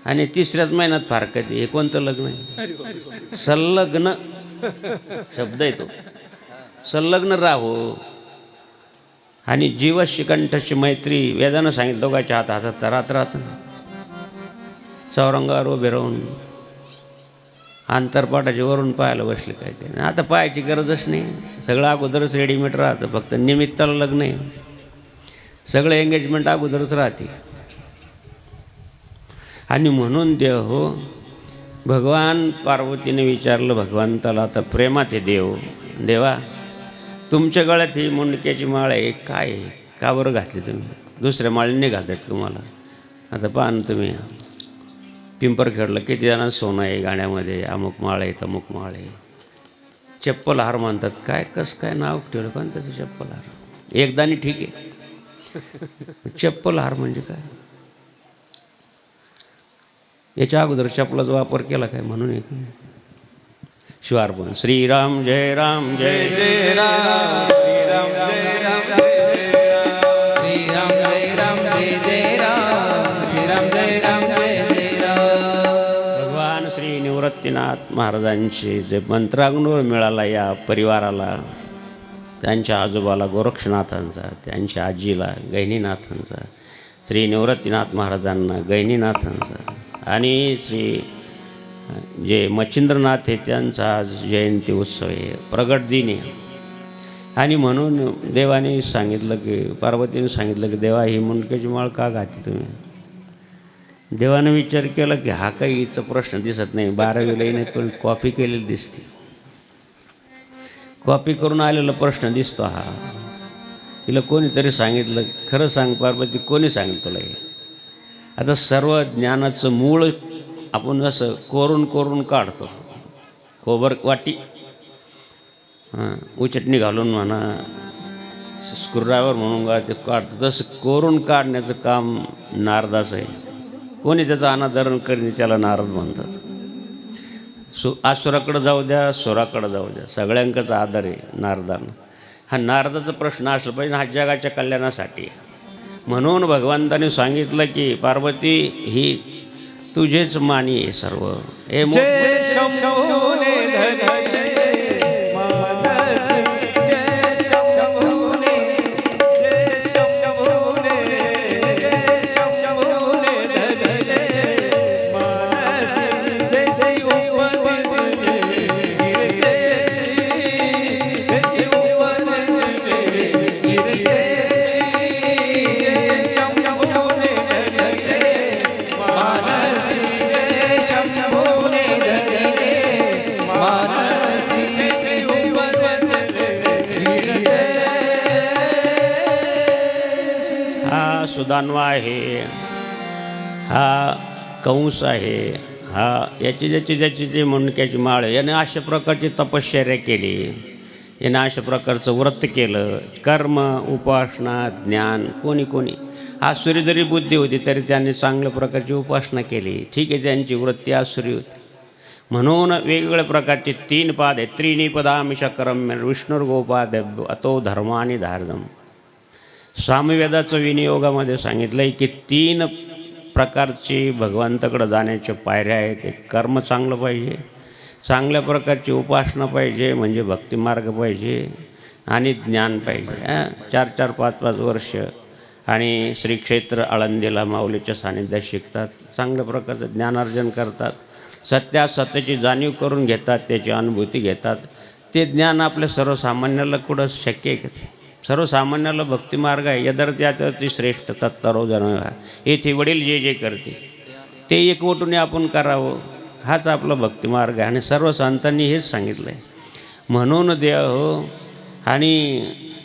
आणि तिसऱ्याच महिन्यात फारकत आहे. हे कोणतं लग्न आहे? संलग्न शब्द आहे तो. संलग्न राहावं. आणि जीवस्य कंठस्य मैत्री वेदानं सांगितलं. दोघांच्या हातात राहत चौरंगावर उभे राहून आंतरपाटाच्या वरून पाहायला बसले काय काय. आता पाहायची गरजच नाही, सगळं अगोदरच रेडीमेड राहतं. फक्त निमित्ताला लग्न आहे, सगळं एंगेजमेंट अगोदरच राहते. आणि म्हणून देव हो भगवान पार्वतीने विचारलं भगवंताला, आता प्रेमात आहे देव. देवा तुमच्या गळ्यात ही मुंडक्याची माळ आहे, काय आहे, का बरं घातली तुम्ही? दुसऱ्या माळीने घालतात तुम्हाला. आता पहा ना तुम्ही पिंपरखेडला किती जणांना सोनं आहे गाण्यामध्ये, अमुक माळ आहे तमुक माळ आहे. चप्पल हार म्हणतात. काय कसं काय नाव ठेवलं पण त्याचं चप्पल हार? एकदानी ठीक आहे, चप्पल हार म्हणजे काय? याच्या अगोदर चप्पलाचा वापर केला काय? म्हणून एक शिवार्पण. श्रीराम जय राम जय जय राम श्रीराम जय राम जय राम श्रीराम जय राम जय जय राम श्रीराम जय राम जय जय राम. भगवान श्री निवृत्तीनाथ महाराजांचे जे मंत्रांगणूर मिळाला या परिवाराला, त्यांच्या आजोबाला गोरक्षनाथांचा, त्यांच्या आजीला गहिनीनाथांचा, श्री निवृत्तीनाथ महाराजांना गहिनीनाथांचा, आणि श्री जे मच्छिंद्रनाथ आहे त्यांचा आज जयंती उत्सव आहे, प्रगट दिन आहे. आणि म्हणून देवाने सांगितलं की पार्वतीने सांगितलं की देवा ही मुंडक्याची माळ का घातली तुम्ही? देवाने विचार केला की हा काही हिचा प्रश्न दिसत नाही. 12वीला येणे कॉपी केलेली दिसते, कॉपी करून आलेला प्रश्न दिसतो हा. तिला कोणीतरी सांगितलं. खरं सांग पार्वती, कोणी सांगितलं तुला हे? आता सर्व ज्ञानाचं मूळ आपण जसं कोरून काढतो, खोबर वाटी उचटणी घालून म्हणा, स्क्रूड्रायव्हर म्हणून का ते काढतं, तसं कोरून काढण्याचं काम नारदाचं आहे. कोणी त्याचं अनादरण करीन त्याला नारद म्हणतात. आसुराकडं जाऊ द्या, सुराकडं जाऊ द्या, सगळ्यांकाचा आदर आहे नारदानं. हा नारदाचा प्रश्न असला पाहिजे, हा जगाच्या कल्याणासाठी. म्हणून भगवंताने सांगितलं की पार्वती ही तुझेच मानी आहे सर्व. हे जय शंभूने धरिले मानसी, जय शंभूने, जय शंभूने, जय शंभूने धरिले मानसी, जैसी उपदेश गिरते, जैसी उपदेश गिरते, जय शंभूने धरिले मानसी, शंभूने धरिले मानसी, हा सुदानवा आहे, हा कंस आहे, हा ज्याची जी मुंडक्याची माळ आहे, याने अशा प्रकारची तपश्चर्या केली, याने अशा प्रकारचं व्रत केलं. कर्म, उपासना, ज्ञान, कोणी आसुरी जरी बुद्धी होती तरी त्यांनी चांगल्या प्रकारची उपासना केली. ठीक आहे, त्यांची वृत्ती आसुरी होती. म्हणून वेगवेगळ्या प्रकारचे 3 पाद आहेत. त्रीणी पदामी शकरम विष्णुर्गोपाद अतो धर्मानी धार्दम. सामवेदाचं विनियोगामध्ये सांगितलं आहे की 3 प्रकारची भगवंताकडं जाण्याच्या पायऱ्या आहेत. एक कर्म चांगलं पाहिजे, चांगल्या प्रकारची उपासना पाहिजे म्हणजे भक्तिमार्ग पाहिजे, आणि ज्ञान पाहिजे. 4-4, 5-5 वर्ष आणि श्री क्षेत्र आळंदीला माऊलीच्या सानिध्यात शिकतात, चांगल्या प्रकारचं ज्ञानार्जन करतात, सत्याची जाणीव करून घेतात, त्याची अनुभूती घेतात. ते ज्ञान आपल्या सर्वसामान्याला कुठं शक्य आहे का? सर्वसामान्याला भक्तिमार्ग आहे. यदर्थाती श्रेष्ठ तत्तरो जन, येथे वडील जे जे करते ते एकवटून आपण करावं, हाच आपला भक्तिमार्ग आहे. आणि सर्व संतांनी हेच सांगितलं आहे. म्हणून देव आणि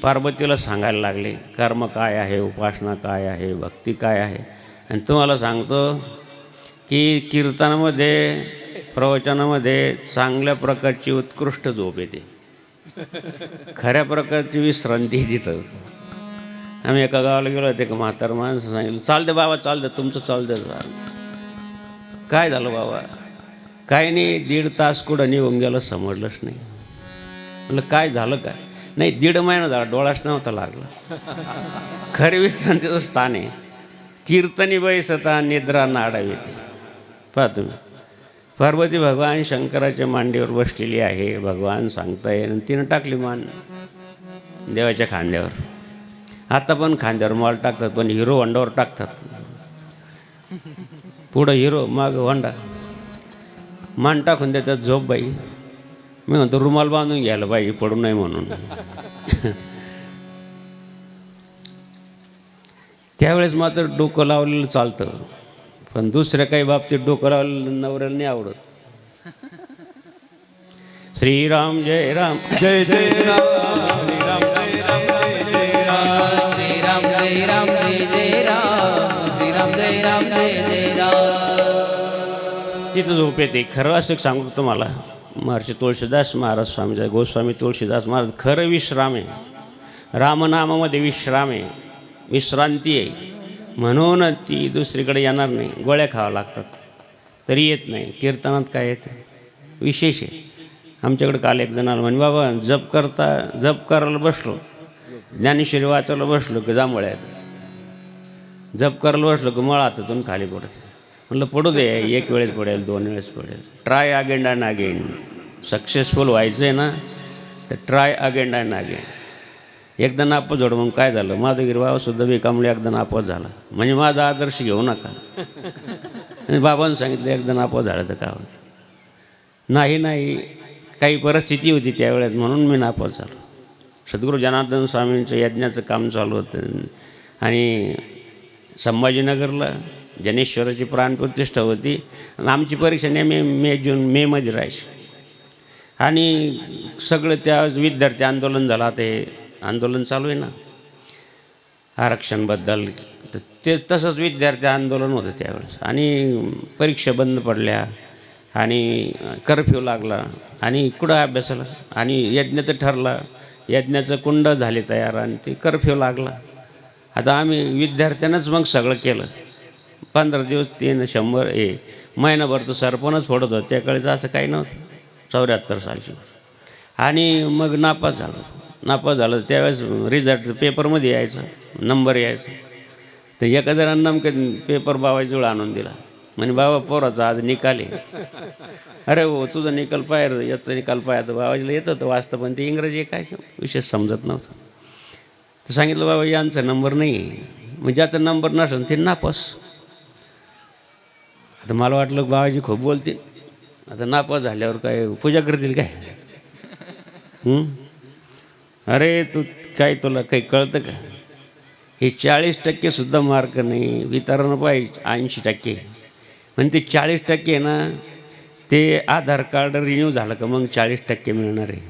पार्वतीला सांगायला लागले कर्म काय आहे, उपासना काय आहे, भक्ती काय आहे. आणि तुम्हाला सांगतो की कीर्तनामध्ये, प्रवचनामध्ये चांगल्या प्रकारची उत्कृष्ट झोप येते, खऱ्या प्रकारची विश्रांती तिथं. आम्ही एका गावाला गेलो, ते म्हातार माणसं सांगितलं चाल दे बाबा, चाल दे, तुमचं चाल दे. काय झालं बाबा? काय नाही, 1.5 तास कुठं निघून गेलं समजलंच नाही. म्हटलं काय झालं काय? नाही, 1.5 महिना झाला, डोळाच नव्हता लागला. खरी विश्रांतीचं स्थान आहे. कीर्तनी बैसता निद्रा नाडावी. पहा तुम्ही, पार्वती भगवान शंकराच्या मांडीवर बसलेली आहे. भगवान सांगताय आणि तिनं टाकली मान देवाच्या खांद्यावर. आता पण खांद्यावर माल टाकतात, पण हिरो होंडावर टाकतात. पुढं हिरो, मागं होंडा. मान टाकून देतात, झोप बाई. मी म्हणतो रुमाल बांधून घ्यायला पाहिजे, पडू नये म्हणून. त्यावेळेस मात्र डोकं लावलेलं चालतं, पण दुसऱ्या काही बाबतीत डोकं लावलेलं नवऱ्याला नाही आवडत. श्रीराम जय राम, जय जय राम, श्रीराम जय राम, जय जय राम, श्रीराम जय राम, जय जय राम, श्रीराम जय राम, जय जय राम. तिथं झोप येते. खरं असं सांगतो तुम्हाला, महर्षी तुळशीदास महाराज स्वामी, गोस्वामी तुळशीदास महाराज, खरं विश्राम आहे. रामनामामध्ये विश्राम आहे, विश्रांती आहे. म्हणून ती दुसरीकडे येणार नाही. गोळ्या खावा लागतात तरी येत नाही. कीर्तनात काय येते विशेष आहे. आमच्याकडे काल एक जणाला म्हणे, बाबा जप करायला बसलो, ज्ञानेश्वरी वाचायला बसलो की जांभळ्या येतात, जप करायला बसलो की मळ हातातून खाली पडत. म्हटलं पडू दे, 1 वेळेस पडेल, 2 वेळेस पडेल. Try again and again. Successful व्हायचं आहे ना, तर ट्राय अगेन अँड अगेन. एकदा नापास झालो मग काय झालं, माधवगिरी बाबासुद्धा बेकामळे एकदा नापास झाला, म्हणजे माझा आदर्श घेऊ नका. आणि बाबांनी सांगितलं एकदा नापास झालं तर काय होतं. नाही, काही परिस्थिती होती त्यावेळेस म्हणून मी नापास झालो. सद्गुरू जनार्दन स्वामींचं यज्ञाचं काम चालू होतं आणि संभाजीनगरला जनेश्वराची प्राणप्रतिष्ठा होती. आणि आमची परीक्षा नेहमी मेमध्ये राहायची. आणि सगळं त्या विद्यार्थी आंदोलन झालं. आता हे आंदोलन चालू आहे ना आरक्षणबद्दल, तर ते तसंच विद्यार्थी आंदोलन होतं त्यावेळेस. आणि परीक्षा बंद पडल्या, आणि कर्फ्यू लागला आणि कुठं अभ्यासाला आणि यज्ञ तर ठरला, यज्ञाचं कुंड झाले तयार आणि ते कर्फ्यू लागला. आता आम्ही विद्यार्थ्यांनाच मग सगळं केलं. 15 दिवस 100 महिनाभर तर सरपणच फोडत होतं. त्याकडे असं काही नव्हतं 74 सालची. आणि मग नापास झालं त्यावेळेस रिझल्ट पेपरमध्ये यायचं, नंबर यायचा. तर एका जणांना नेमकं पेपर बाबाजवळ आणून दिला. म्हणे बाबा पोराचा आज निकाल आहे. अरे हो तुझा निकाल पाहिजे, याचा निकाल पाहिजे. तर बाबाजीला येत होतं वाचतं, पण ते इंग्रजी काय विशेष समजत नव्हतं. तर सांगितलं बाबा यांचा नंबर नाही आहे. मग ज्याचा नंबर नसेल ते नापास. आता मला वाटलं बाबाजी खूप बोलतील, आता नापास झाल्यावर काय पूजा करतील काय? अरे तू काय तुला काही कळतं का? हे 40% सुद्धा मार्क नाही, वितरण पाहिजे 80%. म्हणजे ते 40% ना, ते आधार कार्ड रिन्यू झालं का मग 40% मिळणार आहे.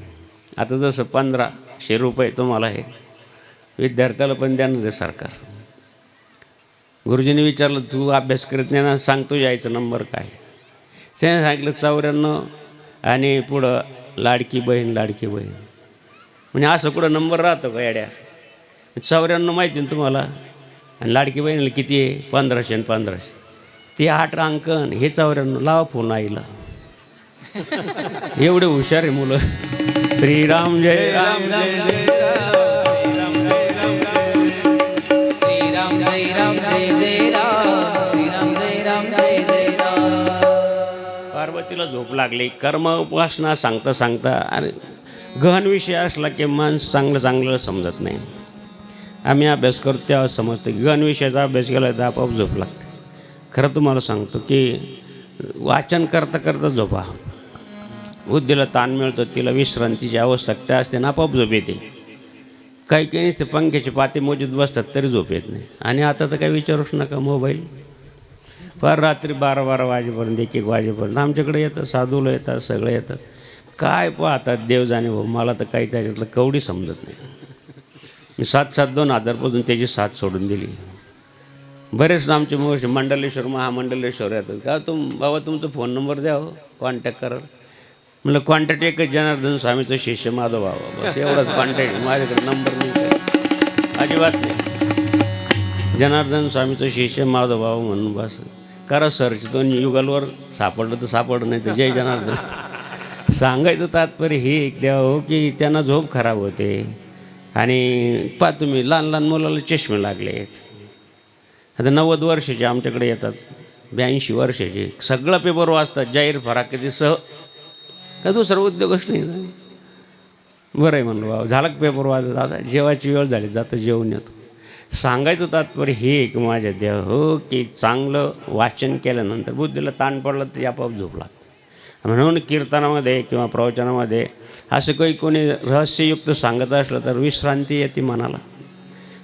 आता जसं 1500 रुपये तुम्हाला आहे, विद्यार्थ्याला पण देणार आहे सरकार. गुरुजींनी विचारलं तू अभ्यास करत नाही ना, सांगतो यायचा नंबर काय? त्याने सांगितलं 94 आणि पुढं लाडकी बहीण. म्हणजे असं कुठं नंबर राहतो का येड्या? 94 माहिती ना तुम्हाला, आणि लाडकी बहिणीला किती आहे? 1500 आणि 1500. ते 8 अंकन, हे 94. लावा फोन आईला. एवढे हुशार आहे मुलं. श्रीराम जय राम जय जय श्रीराम जय राम जय जय राम, श्रीराम जय राम जय जय राम. पार्वतीला झोप लागली. कर्म उपासना सांगता सांगता आणि गहन विषय असला की माणूस चांगलं समजत नाही. आम्ही अभ्यास करतो तेव्हा समजतं की गहन विषयाचा अभ्यास केला तर आपोआप झोप लागते. खरं तुम्हाला सांगतो की वाचन करता करता झोपा. बुद्धीला ताण मिळतो, तिला विश्रांतीची आवश्यकता असते ना, आपोआप झोप येते. काही नसते, पंख्याचे पाते मोजीत बसतात तरी झोप येत नाही. आणि आता तर काही विचारूच नका, मोबाईल फार रात्री 12 वाजेपर्यंत 1 वाजेपर्यंत आमच्याकडे येतं, साधूला येतात, सगळं येतं. काय पाहतात देव जाणे भाऊ, मला तर काही त्याच्यातलं कवडी समजत नाही. मी 7 2000पासून त्याची साथ सोडून दिली. बरेच आमचे मोठे मंडलेश्वर महामंडलेश्वर येतात का, बाबा तुमचा फोन नंबर द्या हो, कॉन्टॅक्ट करा. म्हणलं कॉन्टॅक्ट एकच, जनार्दन स्वामीचं शिष्य माधव बाबा, बस एवढाच कॉन्टॅक्ट. माझ्याकडे नंबर नाही, अजिबात नाही. जनार्दन स्वामीचं शिष्य माधव बाबा म्हणून बस करा सर्च. दोन युगलवर सापडलं तर सापडलं, नाही तर जय जनार्दन. सांगायचं तात्पर्य हे द्या हो की त्यांना झोप खराब होते. आणि तुम्ही लहान मुलाला चष्मे लागले आहेत. आता 90 वर्षाचे आमच्याकडे येतात, 82 वर्षाचे, सगळं पेपर वाचतात जाहीर फराकीसह. का दुसरा उद्योगच नाही. बरं आहे म्हणलं बाबा, झालं पेपर वाचत, आता जेवायची वेळ झाली, जातं जेवून येतो. सांगायचं तात्पर्य हे की माझ्या देह हो की चांगलं वाचन केल्यानंतर बुद्धीला ताण पडला तर आपोआप झोप लागते. म्हणून कीर्तनामध्ये किंवा प्रवचनामध्ये असं कोणी रहस्ययुक्त सांगत असलं तर विश्रांती येते मनाला.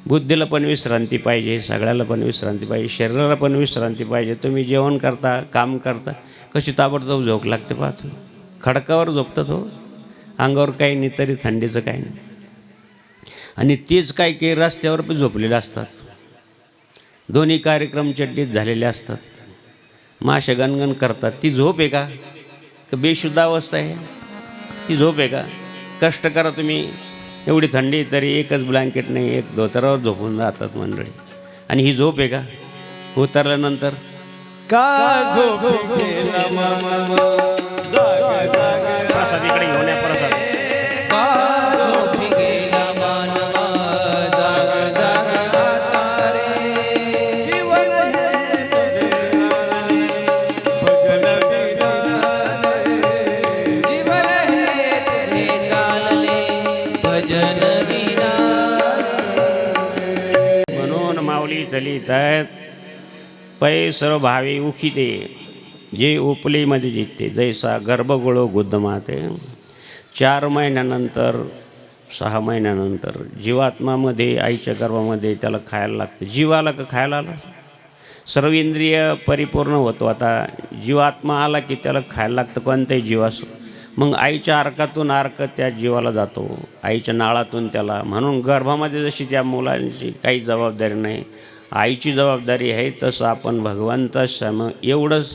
बुद्धीला पण विश्रांती पाहिजे, सगळ्याला पण विश्रांती पाहिजे, शरीराला पण विश्रांती पाहिजे. तुम्ही जेवण करता, काम करता, कशी ताबडतोब झोप लागते पाहतो. खडकावर झोपतात हो, अंगावर काही नाही तरी थंडीचं काही नाही. आणि तीच काही रस्त्यावर पण झोपलेले असतात. दोन्ही कार्यक्रम चड्डीत झालेले असतात, माशा गणगण करतात. ती झोप आहे का बेशुद्ध अवस्था आहे? ती झोप आहे का? कष्ट करा तुम्ही, एवढी थंडी तरी एकच ब्लँकेट नाही, एक धोतरावर झोपून राहतात मंडळी. आणि ही झोप आहे का? उतरल्यानंतर का झोप गेला मामा, जाग जाग प्रसाद इकडे घेऊन या. प्रसाद का झोपी गेला मानवा, जाग जाग आता रे. जीवन हे भजन विना, जीवन हे तुझे चालले, भजन विना. म्हणून माऊली चलित आहेत पै सर्व भावी उखिते, जे उपलीमध्ये जिते, जैसा गर्भगुळो गुद्धमाते. 4 महिन्यानंतर 6 महिन्यानंतर जीवात्मामध्ये आईच्या गर्भामध्ये त्याला खायला लागतं. जीवाला का खायला आला, सर्व इंद्रिय परिपूर्ण होतो. आता जीवात्मा आला की त्याला खायला लागतं, कोणत्याही जीवासो. मग आईच्या अर्कातून अर्क त्या जीवाला जातो, आईच्या नाळातून त्याला. म्हणून गर्भामध्ये जशी त्या मुलांची काही जबाबदारी नाही, आईची जबाबदारी आहे, तसं आपण भगवंतासम एवढंच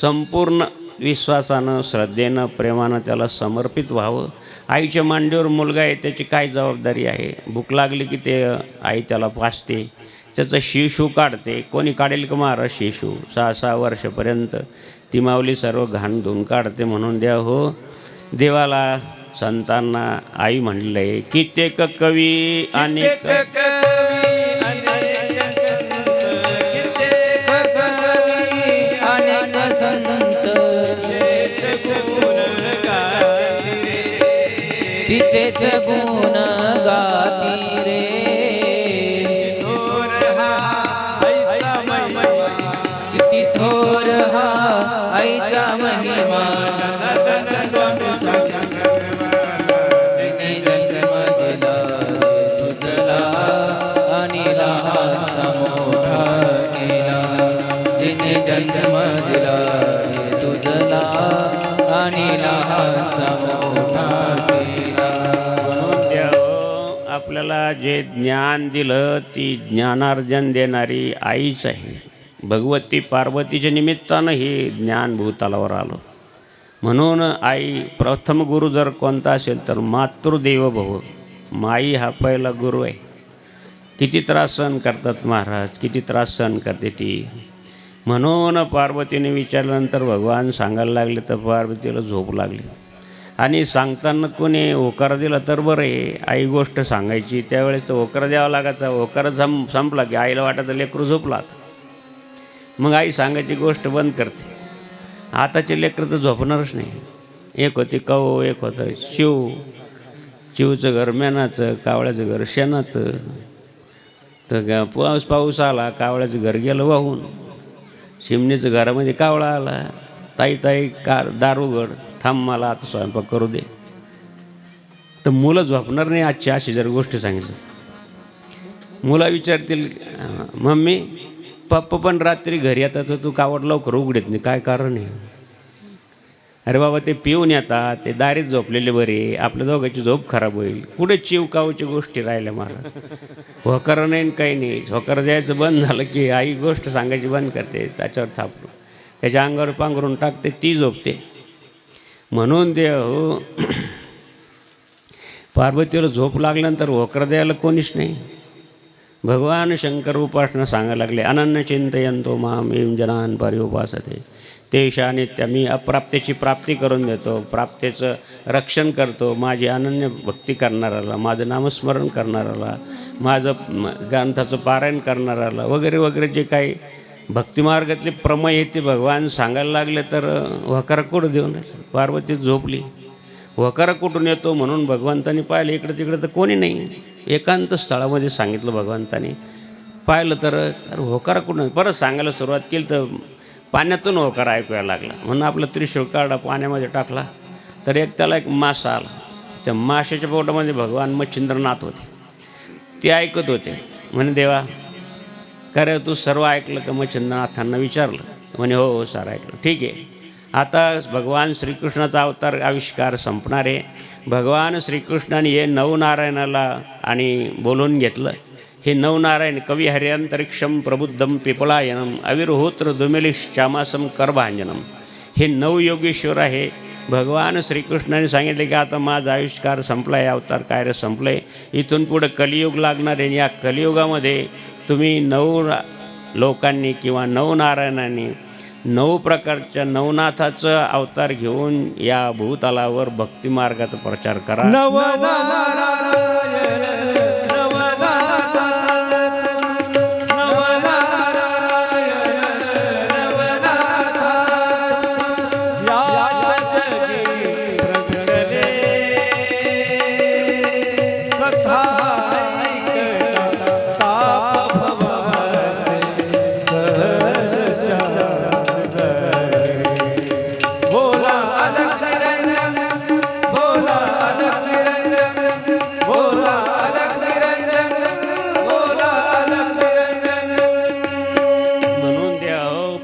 संपूर्ण विश्वासानं श्रद्धेनं प्रेमानं त्याला समर्पित व्हावं. आईच्या मांडीवर मुलगा आहे, त्याची काय जबाबदारी आहे. भूक लागली की ते आई त्याला पाजते, त्याचं शिशू काढते. कोणी काढेल का महाराज शिशू? 6-6 वर्षापर्यंत ती माऊली सर्व घाण धुवून काढते. म्हणून द्या हो देवाला संतांना आई म्हणलं आहे. कित्येक कवी अनेक अनेक संत तिचेच गुण गाती रे. किती थोर हा आईचा महिमा. तिने जन्म दिला तुझला आणि लहानसा मोठा केला. जिने जन्म दिला तुझला आणि लहानसा मोठा केला. आपल्याला जे ज्ञान दिलं ती ज्ञानार्जन देणारी आईच आहे. भगवती पार्वतीच्या निमित्तानं हे ज्ञान भूतलावर आलं. म्हणून आई प्रथम गुरु जर कोणता असेल तर मातृदेव भव. माई हा पहिला गुरु आहे. किती त्रास सहन करतात महाराज, किती त्रास सहन करते ती. म्हणून पार्वतीने विचारल्यानंतर भगवान सांगायला लागले तर पार्वतीला झोप लागली. आणि सांगताना कोणी होकार दिला तर बरं आहे. आई गोष्ट सांगायची त्यावेळेस तर होकार द्यावा लागायचा. होकार संपला की आईला वाटायचं लेकरू झोपला. मग आई सांगायची गोष्ट बंद करते. आताचे लेकरं तर झोपणारच नाही. एक होती कौ, एक होतं शिव. चिवचं घर मेनाचं, कावळ्याचं घर शेणाचं. तर पाऊस आला, कावळ्याचं घर गेलं वाहून. चिमणीचं घरामध्ये कावळा आला. ताई ताई दार उघड, थांब मला आता स्वयंपाक करू दे. तर मुलं झोपणार नाही आजची अशी जर गोष्ट सांगितलं. मुलं विचारतील मम्मी पप्पा पण रात्री घरी येतात तर तू कावड लवकर उघडत नाही, काय कारण आहे? अरे बाबा ते पिऊन येतात, ते दारीत झोपलेले बरे, आपल्या दोघांची झोप खराब होईल. कुठे चिव कावची गोष्टी राहिल्या महाराज. होकार नाही काही नाही. होकार द्यायचं बंद झालं की आई गोष्ट सांगायची बंद करते. त्याच्यावर थापलं, त्याच्या अंगावर पांघरून टाकते, ती झोपते. म्हणून ते हो पार्वतीला झोप लागल्यानंतर होकार द्यायला कोणीच नाही. भगवान शंकर उपासना सांगायला लागले. अनन्य चिंतयंतो माम एम जनान पर्युपासते तेषा नित्य. मी अप्राप्तीची प्राप्ती करून देतो, प्राप्तीचं रक्षण करतो. माझी अनन्य भक्ती करणाऱ्याला, माझं नामस्मरण करणाऱ्याला, माझं ग्रंथाचं पारायण करणाऱ्याला वगैरे वगैरे जे काही भक्तिमार्गातले प्रमेय आहेत ते भगवान सांगायला लागले. तर वकारा कुठं देऊन पार्वती झोपली. वकारा कुठून येतो म्हणून भगवंतानी पाहिलं इकडं तिकडं तर कोणी नाही. एकांत स्थळामध्ये सांगितलं भगवंतानी. पाहिलं तर अरे होकारा कुठून. परत सांगायला सुरुवात केली तर पाण्यातून होकारा ऐकायला लागला. म्हणून आपला त्रिशूळ काढा पाण्यामध्ये टाकला तर त्याला एक मासा आला. त्या माशाच्या पोटामध्ये भगवान मच्छिंद्रनाथ होते. ते ऐकत होते. म्हणे देवा का रे तू सर्व ऐकलं का? मच्छिंद्रनाथांना विचारलं. म्हणे हो हो सर ऐकलं. ठीक आहे. आता भगवान श्रीकृष्णाचा अवतार आविष्कार संपणार आहे. भगवान श्रीकृष्णाने हे नवनारायणाला आणि बोलवून घेतलं. हे नवनारायण कवी हरिअंतरिक्षम प्रबुद्धम पिपलायनम अविर्होत्र दुमेलिश्चामासम करभांजनम. हे नवयोगेश्वर आहे. भगवान श्रीकृष्णाने सांगितले की आता माझा आविष्कार संपला आहे, अवतार कार्य संपलं आहे. इथून पुढं कलियुग लागणार आहे. या कलियुगामध्ये तुम्ही लोकांनी किंवा नवनारायणांनी 9 प्रकारच्या नवनाथाचं अवतार घेऊन या भूतलावर भक्तिमार्गाचा प्रचार करा.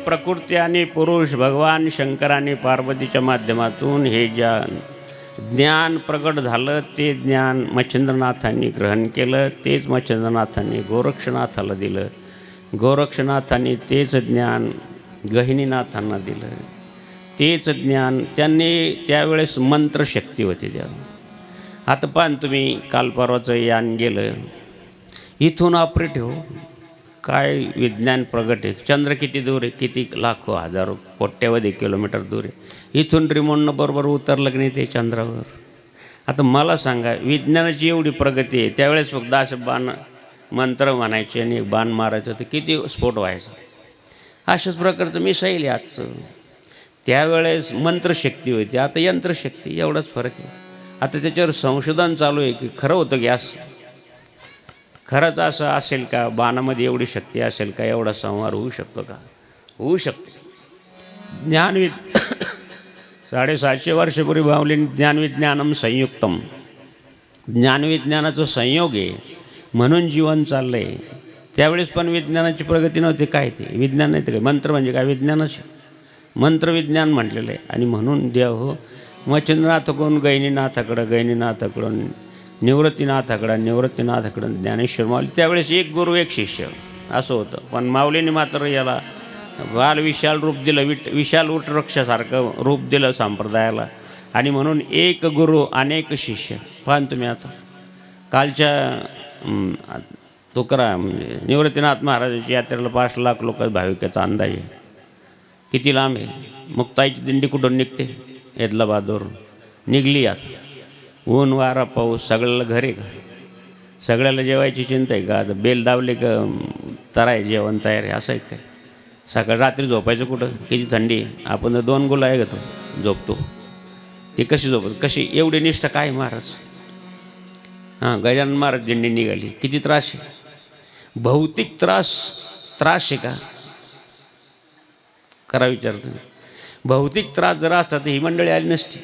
प्रकृती आणि पुरुष भगवान शंकराने पार्वतीच्या माध्यमातून हे ज्ञान प्रकट झालं. ते ज्ञान मच्छिंद्रनाथांनी ग्रहण केलं. तेच मच्छिंद्रनाथांनी गोरक्षनाथाला दिलं. गोरक्षनाथांनी तेच ज्ञान गहिनीनाथांना दिलं. तेच ज्ञान त्यांनी त्यावेळेस मंत्रशक्ती होती त्या. आता पाहा तुम्ही, काल परवाचं यान गेलं, इथून ऑपरेटिव्ह काय विज्ञान प्रगट आहे. चंद्र किती दूर आहे, किती लाखो हजारो कोट्यावधी किलोमीटर दूर आहे. इथून रिमोटनं बरोबर उतरलं की नाही ते चंद्रावर. आता मला सांगा, विज्ञानाची एवढी प्रगती आहे, त्यावेळेस फक्त असं बाण मंत्र म्हणायचे आणि बाण मारायचं तर किती स्फोट व्हायचा. अशाच प्रकारचं मिसाईल आहे आजचं. त्यावेळेस मंत्रशक्ती होती, आता यंत्रशक्ती, एवढाच फरक आहे. आता त्याच्यावर संशोधन चालू आहे की खरं होतं गॅस, खरंच असं असेल का, बाणामध्ये एवढी शक्ती असेल का, एवढा संहार होऊ शकतो का. होऊ शकते. 750 वर्षापूर्वी माऊलींनी ज्ञानविज्ञानम संयुक्तम, ज्ञानविज्ञानाचं संयोग आहे म्हणून जीवन चाललं आहे. त्यावेळेस पण विज्ञानाची प्रगती नव्हती. काय ते विज्ञान नाही तर काय, मंत्र म्हणजे काय, विज्ञानाचे मंत्रविज्ञान म्हटलेलं आहे. आणि म्हणून देव हो मच्छिंद्रनाथकडून गैनीनाथाकडं, गैनीनाथाकडून निवृत्तीनाथाकडं, निवृत्तीनाथाकडून ज्ञानेश्वर माऊली. त्यावेळेस एक गुरु एक शिष्य असं होतं. पण माऊलीने मात्र याला वाल विशाल रूप दिलं, विशाल वृक्षासारखं रूप दिलं संप्रदायाला. आणि म्हणून एक गुरु अनेक शिष्य. पाहा तुम्ही, आता कालच्या तुकाराम म्हणजे निवृत्तीनाथ महाराजांची यात्रेला 5 लाख लोक भाविकाचा अंदाज आहे. किती लांब आहे. मुक्ताईची दिंडी कुठून निघते, हैदराबादवरून निघली. आता ऊन वारा पाऊस सगळ्याला घर आहे का, सगळ्याला जेवायची चिंता आहे का, आता बेल दावले का तराय जेवण तयार आहे असं आहे काय. सकाळ रात्री झोपायचं कुठं, किती थंडी आहे. आपण तर 2 गुलाय घेतो झोपतो, ती कशी झोपत, कशी एवढी निष्ठा काय महाराज. हां, गजानन महाराज दिंडी निघाली, किती त्रास आहे. भौतिक त्रास आहे का, करा विचारतो. भौतिक त्रास जरा असता तर ही मंडळी आली नसती.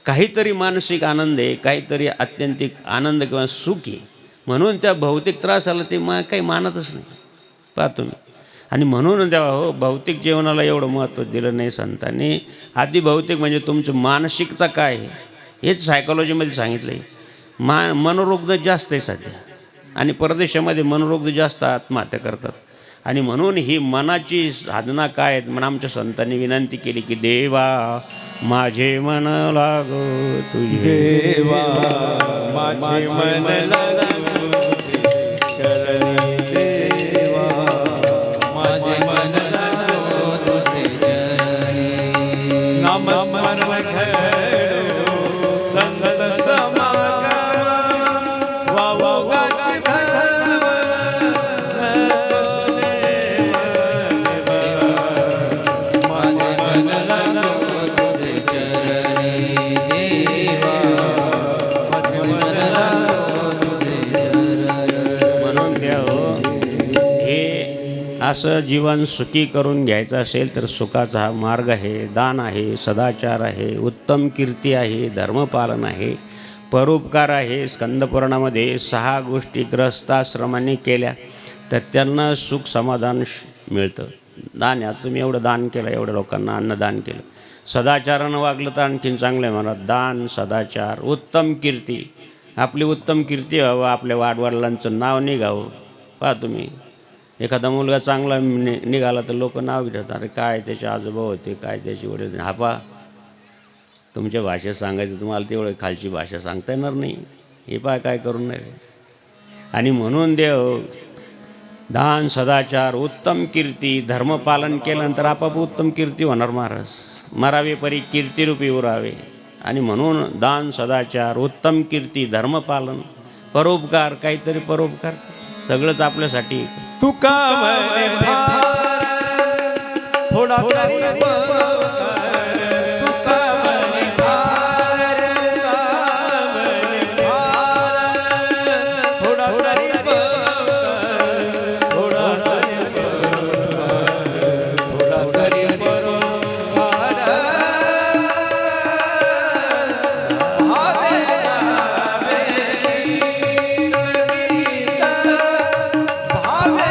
काहीतरी मानसिक आनंद आहे, काहीतरी आत्यंतिक आनंद किंवा सुख आहे, म्हणून त्या भौतिक त्रासाला ते काही मानतच नाही. पाहतो मी. आणि म्हणून तेव्हा हो भौतिक जीवनाला एवढं महत्त्व दिलं नाही संतांनी. आधी भौतिक म्हणजे तुमचं मानसिकता काय आहे हेच सायकॉलॉजीमध्ये सांगितलं आहे. मनोरुग्ण जास्त आहे सध्या, आणि परदेशामध्ये मनोरुग्ण जास्त आत्महत्या करतात. आणि म्हणून ही मनाची साधना काय आहे, म्हणून आमच्या संतांनी विनंती केली की देवा माझे मन लागो तुझे, देवा माझे मन लागो चरणी, देवा माझे मन लागो तुझे चरणी. नामस्मरण घडो संत समागम, वावगाची भाव माझे मन लागो तुझे चरणी. देवा माझे मन लागो तुझे चरणी. म्हणून द्या हो, हे असं जीवन सुखी करून घ्यायचं असेल तर सुखाचा हा मार्ग आहे. दान आहे, सदाचार आहे, उत्तम कीर्ती आहे, धर्मपालन आहे, परोपकार आहे. स्कंदपुराणामध्ये 6 गोष्टी गृहस्थाश्रमांनी केल्या तर त्यांना सुख समाधान मिळतं. दान आहे, तुम्ही एवढं दान केलं, एवढ्या लोकांना अन्नदान केलं. सदाचारानं वागलं तर आणखीन चांगलं आहे म्हणा. दान, सदाचार, उत्तम कीर्ती, आपली उत्तम कीर्ती व्हावं, आपल्या वाडवडिलांचं नाव निघावं. पहा तुम्ही, एखादा मुलगा चांगला निघाला तर लोक नाव घेतात, अरे काय त्याचे आजोबा होते, काय त्याची वडील. हा पहा, तुमच्या भाषेत सांगायचं तुम्हाला तेवढं खालची भाषा सांगता येणार नाही. हे पहा काय करून नाही. आणि म्हणून देव दान, सदाचार, उत्तम कीर्ती, धर्मपालन केल्यानंतर आपाप उत्तम कीर्ती होणार. महाराज मरावे परी कीर्तिरूपी उरावे. आणि म्हणून दान, सदाचार, उत्तम कीर्ती, धर्मपालन, परोपकार, काहीतरी परोपकार, सगळंच आपल्यासाठी. तुका म्हणे फार थोडा तरी परोपकार, तुका म्हणे फार, तुका म्हणे फार थोडा तरी परोपकार, थोडा तरी परोपकार, थोडा तरी परोपकार. भावे गावे गीत, भावे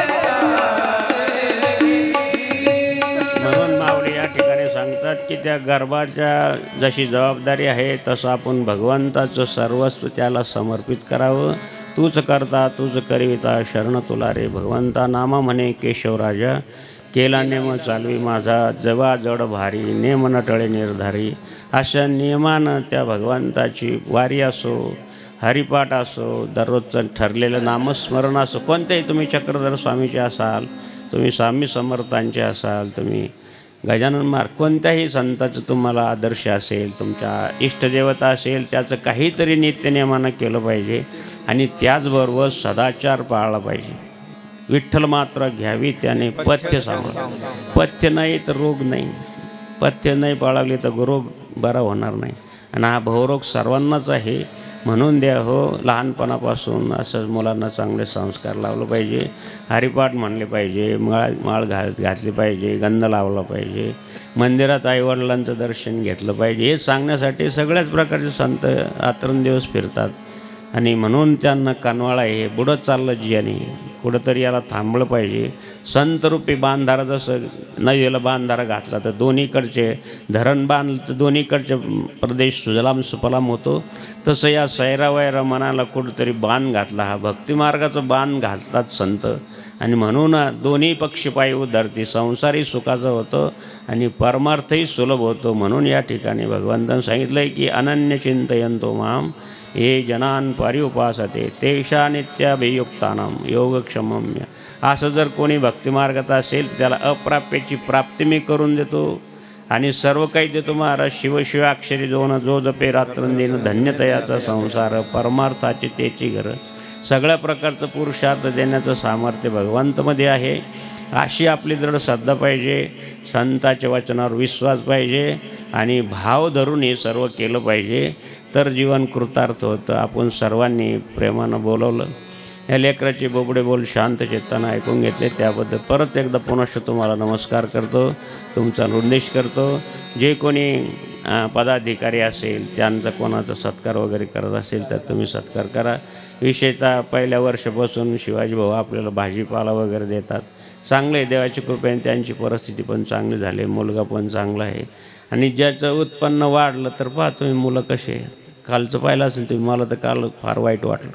म्हणून माऊली या ठिकाणी सांगतात की त्या गर्भाच्या जशी जबाबदारी आहे तसं आपण भगवंताचं सर्वस्व त्याला समर्पित करावं. तूच करता तूच करिता शरण तुला रे भगवंता नामा म्हणे केशवराजा, केला नेम चालवी माझा जवा जड भारी नेम न टळे निर्धारी. अशा नियमानं त्या भगवंताची वारी असो, हरिपाठ असो, दररोजचं ठरलेलं नामस्मरण असो, कोणत्याही तुम्ही चक्रधर स्वामीचे असाल, तुम्ही स्वामी समर्थांचे असाल, तुम्ही गजानन महाराज कोणत्याही संताचं तुम्हाला आदर्श असेल, तुमच्या इष्टदेवता असेल, त्याचं काहीतरी नित्यनियमानं केलं पाहिजे. आणि त्याचबरोबर सदाचार पाळला पाहिजे. विठ्ठल मात्र घ्यावी त्याने पथ्य सांभाळ. पथ्य नाही तर रोग नाही, पथ्य नाही पाळावले तर रोग बरा होणार नाही. आणि हा भवरोग सर्वांनाच आहे. म्हणून द्या हो, लहानपणापासून असंच मुलांना चांगले संस्कार लावलं पाहिजे. हरिपाठ म्हणले पाहिजे, माळ घातली पाहिजे, गंध लावला पाहिजे, मंदिरात आईवडिलांचं दर्शन घेतलं पाहिजे. हे सांगण्यासाठी सगळ्याच प्रकारचे संत रात्रंदिवस फिरतात. आणि म्हणून त्यांना कानवाळा हे बुडत चाललं जियाने. कुठंतरी याला थांबलं पाहिजे. संतरूपी बांधारा जसं नदीला बांधारा घातला तर दोन्हीकडचे धरण बांधलं तर दोन्हीकडचे प्रदेश सुजलाम सुफलाम होतो, तसं या सैरावैरा मनाला कुठंतरी बांध घातला. हा भक्तिमार्गाचं बांध घालतात संत. आणि म्हणून दोन्ही पक्षपायी उद्धरती संसारी सुखाचं होतं आणि परमार्थही सुलभ होतो. म्हणून या ठिकाणी भगवंतानं सांगितलं आहे की अनन्य चिंतयंतो माम ये जनान पर्युपासते तेषा नित्याभियुक्तानाम योगक्षमम्य. असं जर कोणी भक्तिमार्गात असेल तर त्याला अप्राप्याची प्राप्ती मी करून देतो आणि सर्व काही देतो महाराज. शिवशिवाक्षरी दोन जो जपे रात्रंदिन धन्यतयाचा संसार परमार्थाची त्याची घरं. सगळ्या प्रकारचं पुरुषार्थ देण्याचं सामर्थ्य भगवंतमध्ये आहे. अशी आपली दृढ श्रद्धा पाहिजे, संतांच्या वचनावर विश्वास पाहिजे आणि भाव धरून हे सर्व केलं पाहिजे, तर जीवन कृतार्थ होतं. आपण सर्वांनी प्रेमानं बोलवलं, या लेकराचे बोबडे बोल शांत चित्तानं ऐकून घेतले, त्याबद्दल परत एकदा पुनश्च तुम्हाला नमस्कार करतो, तुमचा उद्देश करतो. जे कोणी पदाधिकारी असेल त्यांचा कोणाचा सत्कार वगैरे करत असेल तर तुम्ही सत्कार करा. विशेषतः पहिल्या वर्षापासून शिवाजी भाऊ आपल्याला भाजीपाला वगैरे देतात. चांगले देवाची कृपेने त्यांची परिस्थिती पण चांगली झाली, मुलगा पण चांगला आहे. आणि ज्याचं उत्पन्न वाढलं तर पहा तुम्ही मुलं कसे. कालचं पाहिलं असेल तुम्ही, मला तर काल फार वाईट वाटलं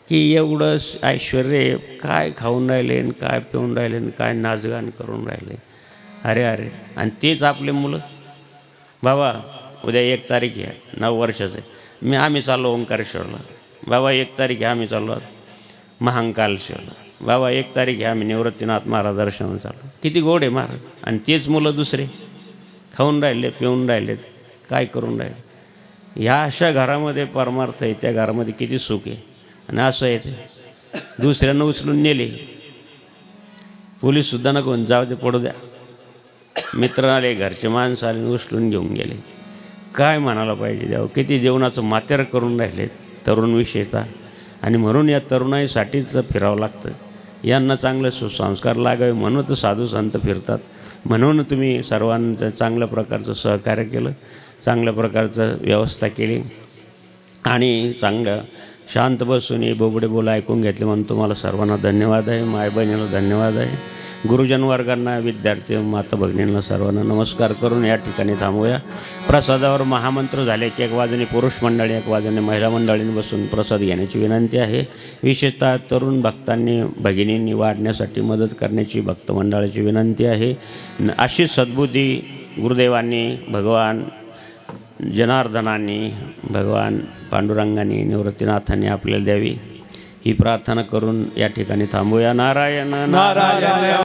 की एवढं ऐश्वर्य काय खाऊन राहिले आणि काय पिऊन राहिले आणि काय नाचगान करून राहिले. अरे अरे, आणि तेच आपले मुलं. बाबा उद्या 1 तारीख आहे, 9 वर्षाचं आहे, आम्ही चाललो ओंकारेश्वरला. बाबा 1 तारीख आहे आम्ही चाललो महाकालेश्वरला. बाबा 1 तारीख आहे आम्ही निवृत्तीनाथ महाराज दर्शनाला चाललो. किती गोड आहे महाराज. आणि तेच मुलं दुसरे खाऊन राहिले, पिऊन राहिलेत, काय करून राहिले. ह्या अशा घरामध्ये परमार्थ आहे, त्या घरामध्ये किती सुख आहे. आणि असं आहे ते दुसऱ्यांना उचलून नेले, पोलीससुद्धा नको जाऊ दे पडू द्या, मित्र आले, घरचे माणसं आले, उचलून घेऊन गेले. काय म्हणायला पाहिजे देव. किती जेवणाचं मातेर करून राहिले तरुण विशेषतः. आणि म्हणून या तरुणाईसाठीच फिरावं लागतं. यांना चांगले सुसंस्कार लागावे म्हणून तर साधू संत फिरतात. म्हणून तुम्ही सर्वांचं चांगल्या प्रकारचं सहकार्य केलं, चांगल्या प्रकारचं व्यवस्था केली आणि चांगलं शांत बसून हे बोबडे बोल ऐकून घेतले म्हणून तुम्हाला सर्वांना धन्यवाद आहे. माय बहिणीला धन्यवाद आहे. गुरुजन वर्गांना, विद्यार्थी, माता भगिनींना सर्वांना नमस्कार करून या ठिकाणी थांबूया. प्रसादावर महामंत्र झाले की 1 वाजता पुरुष मंडळी, 1 वाजता महिला मंडळींनी बसून प्रसाद घेण्याची विनंती आहे. विशेषतः तरुण भक्तांनी, भगिनींनी वाढण्यासाठी मदत करण्याची भक्त मंडळाची विनंती आहे. अशी सद्बुद्धी गुरुदेवांनी, भगवान जनार्दनांनी, भगवान पांडुरंगांनी, निवृत्तीनाथांनी आपल्याला द्यावी ही प्रार्थना करून या ठिकाणी थांबूया. नारायण नारायण.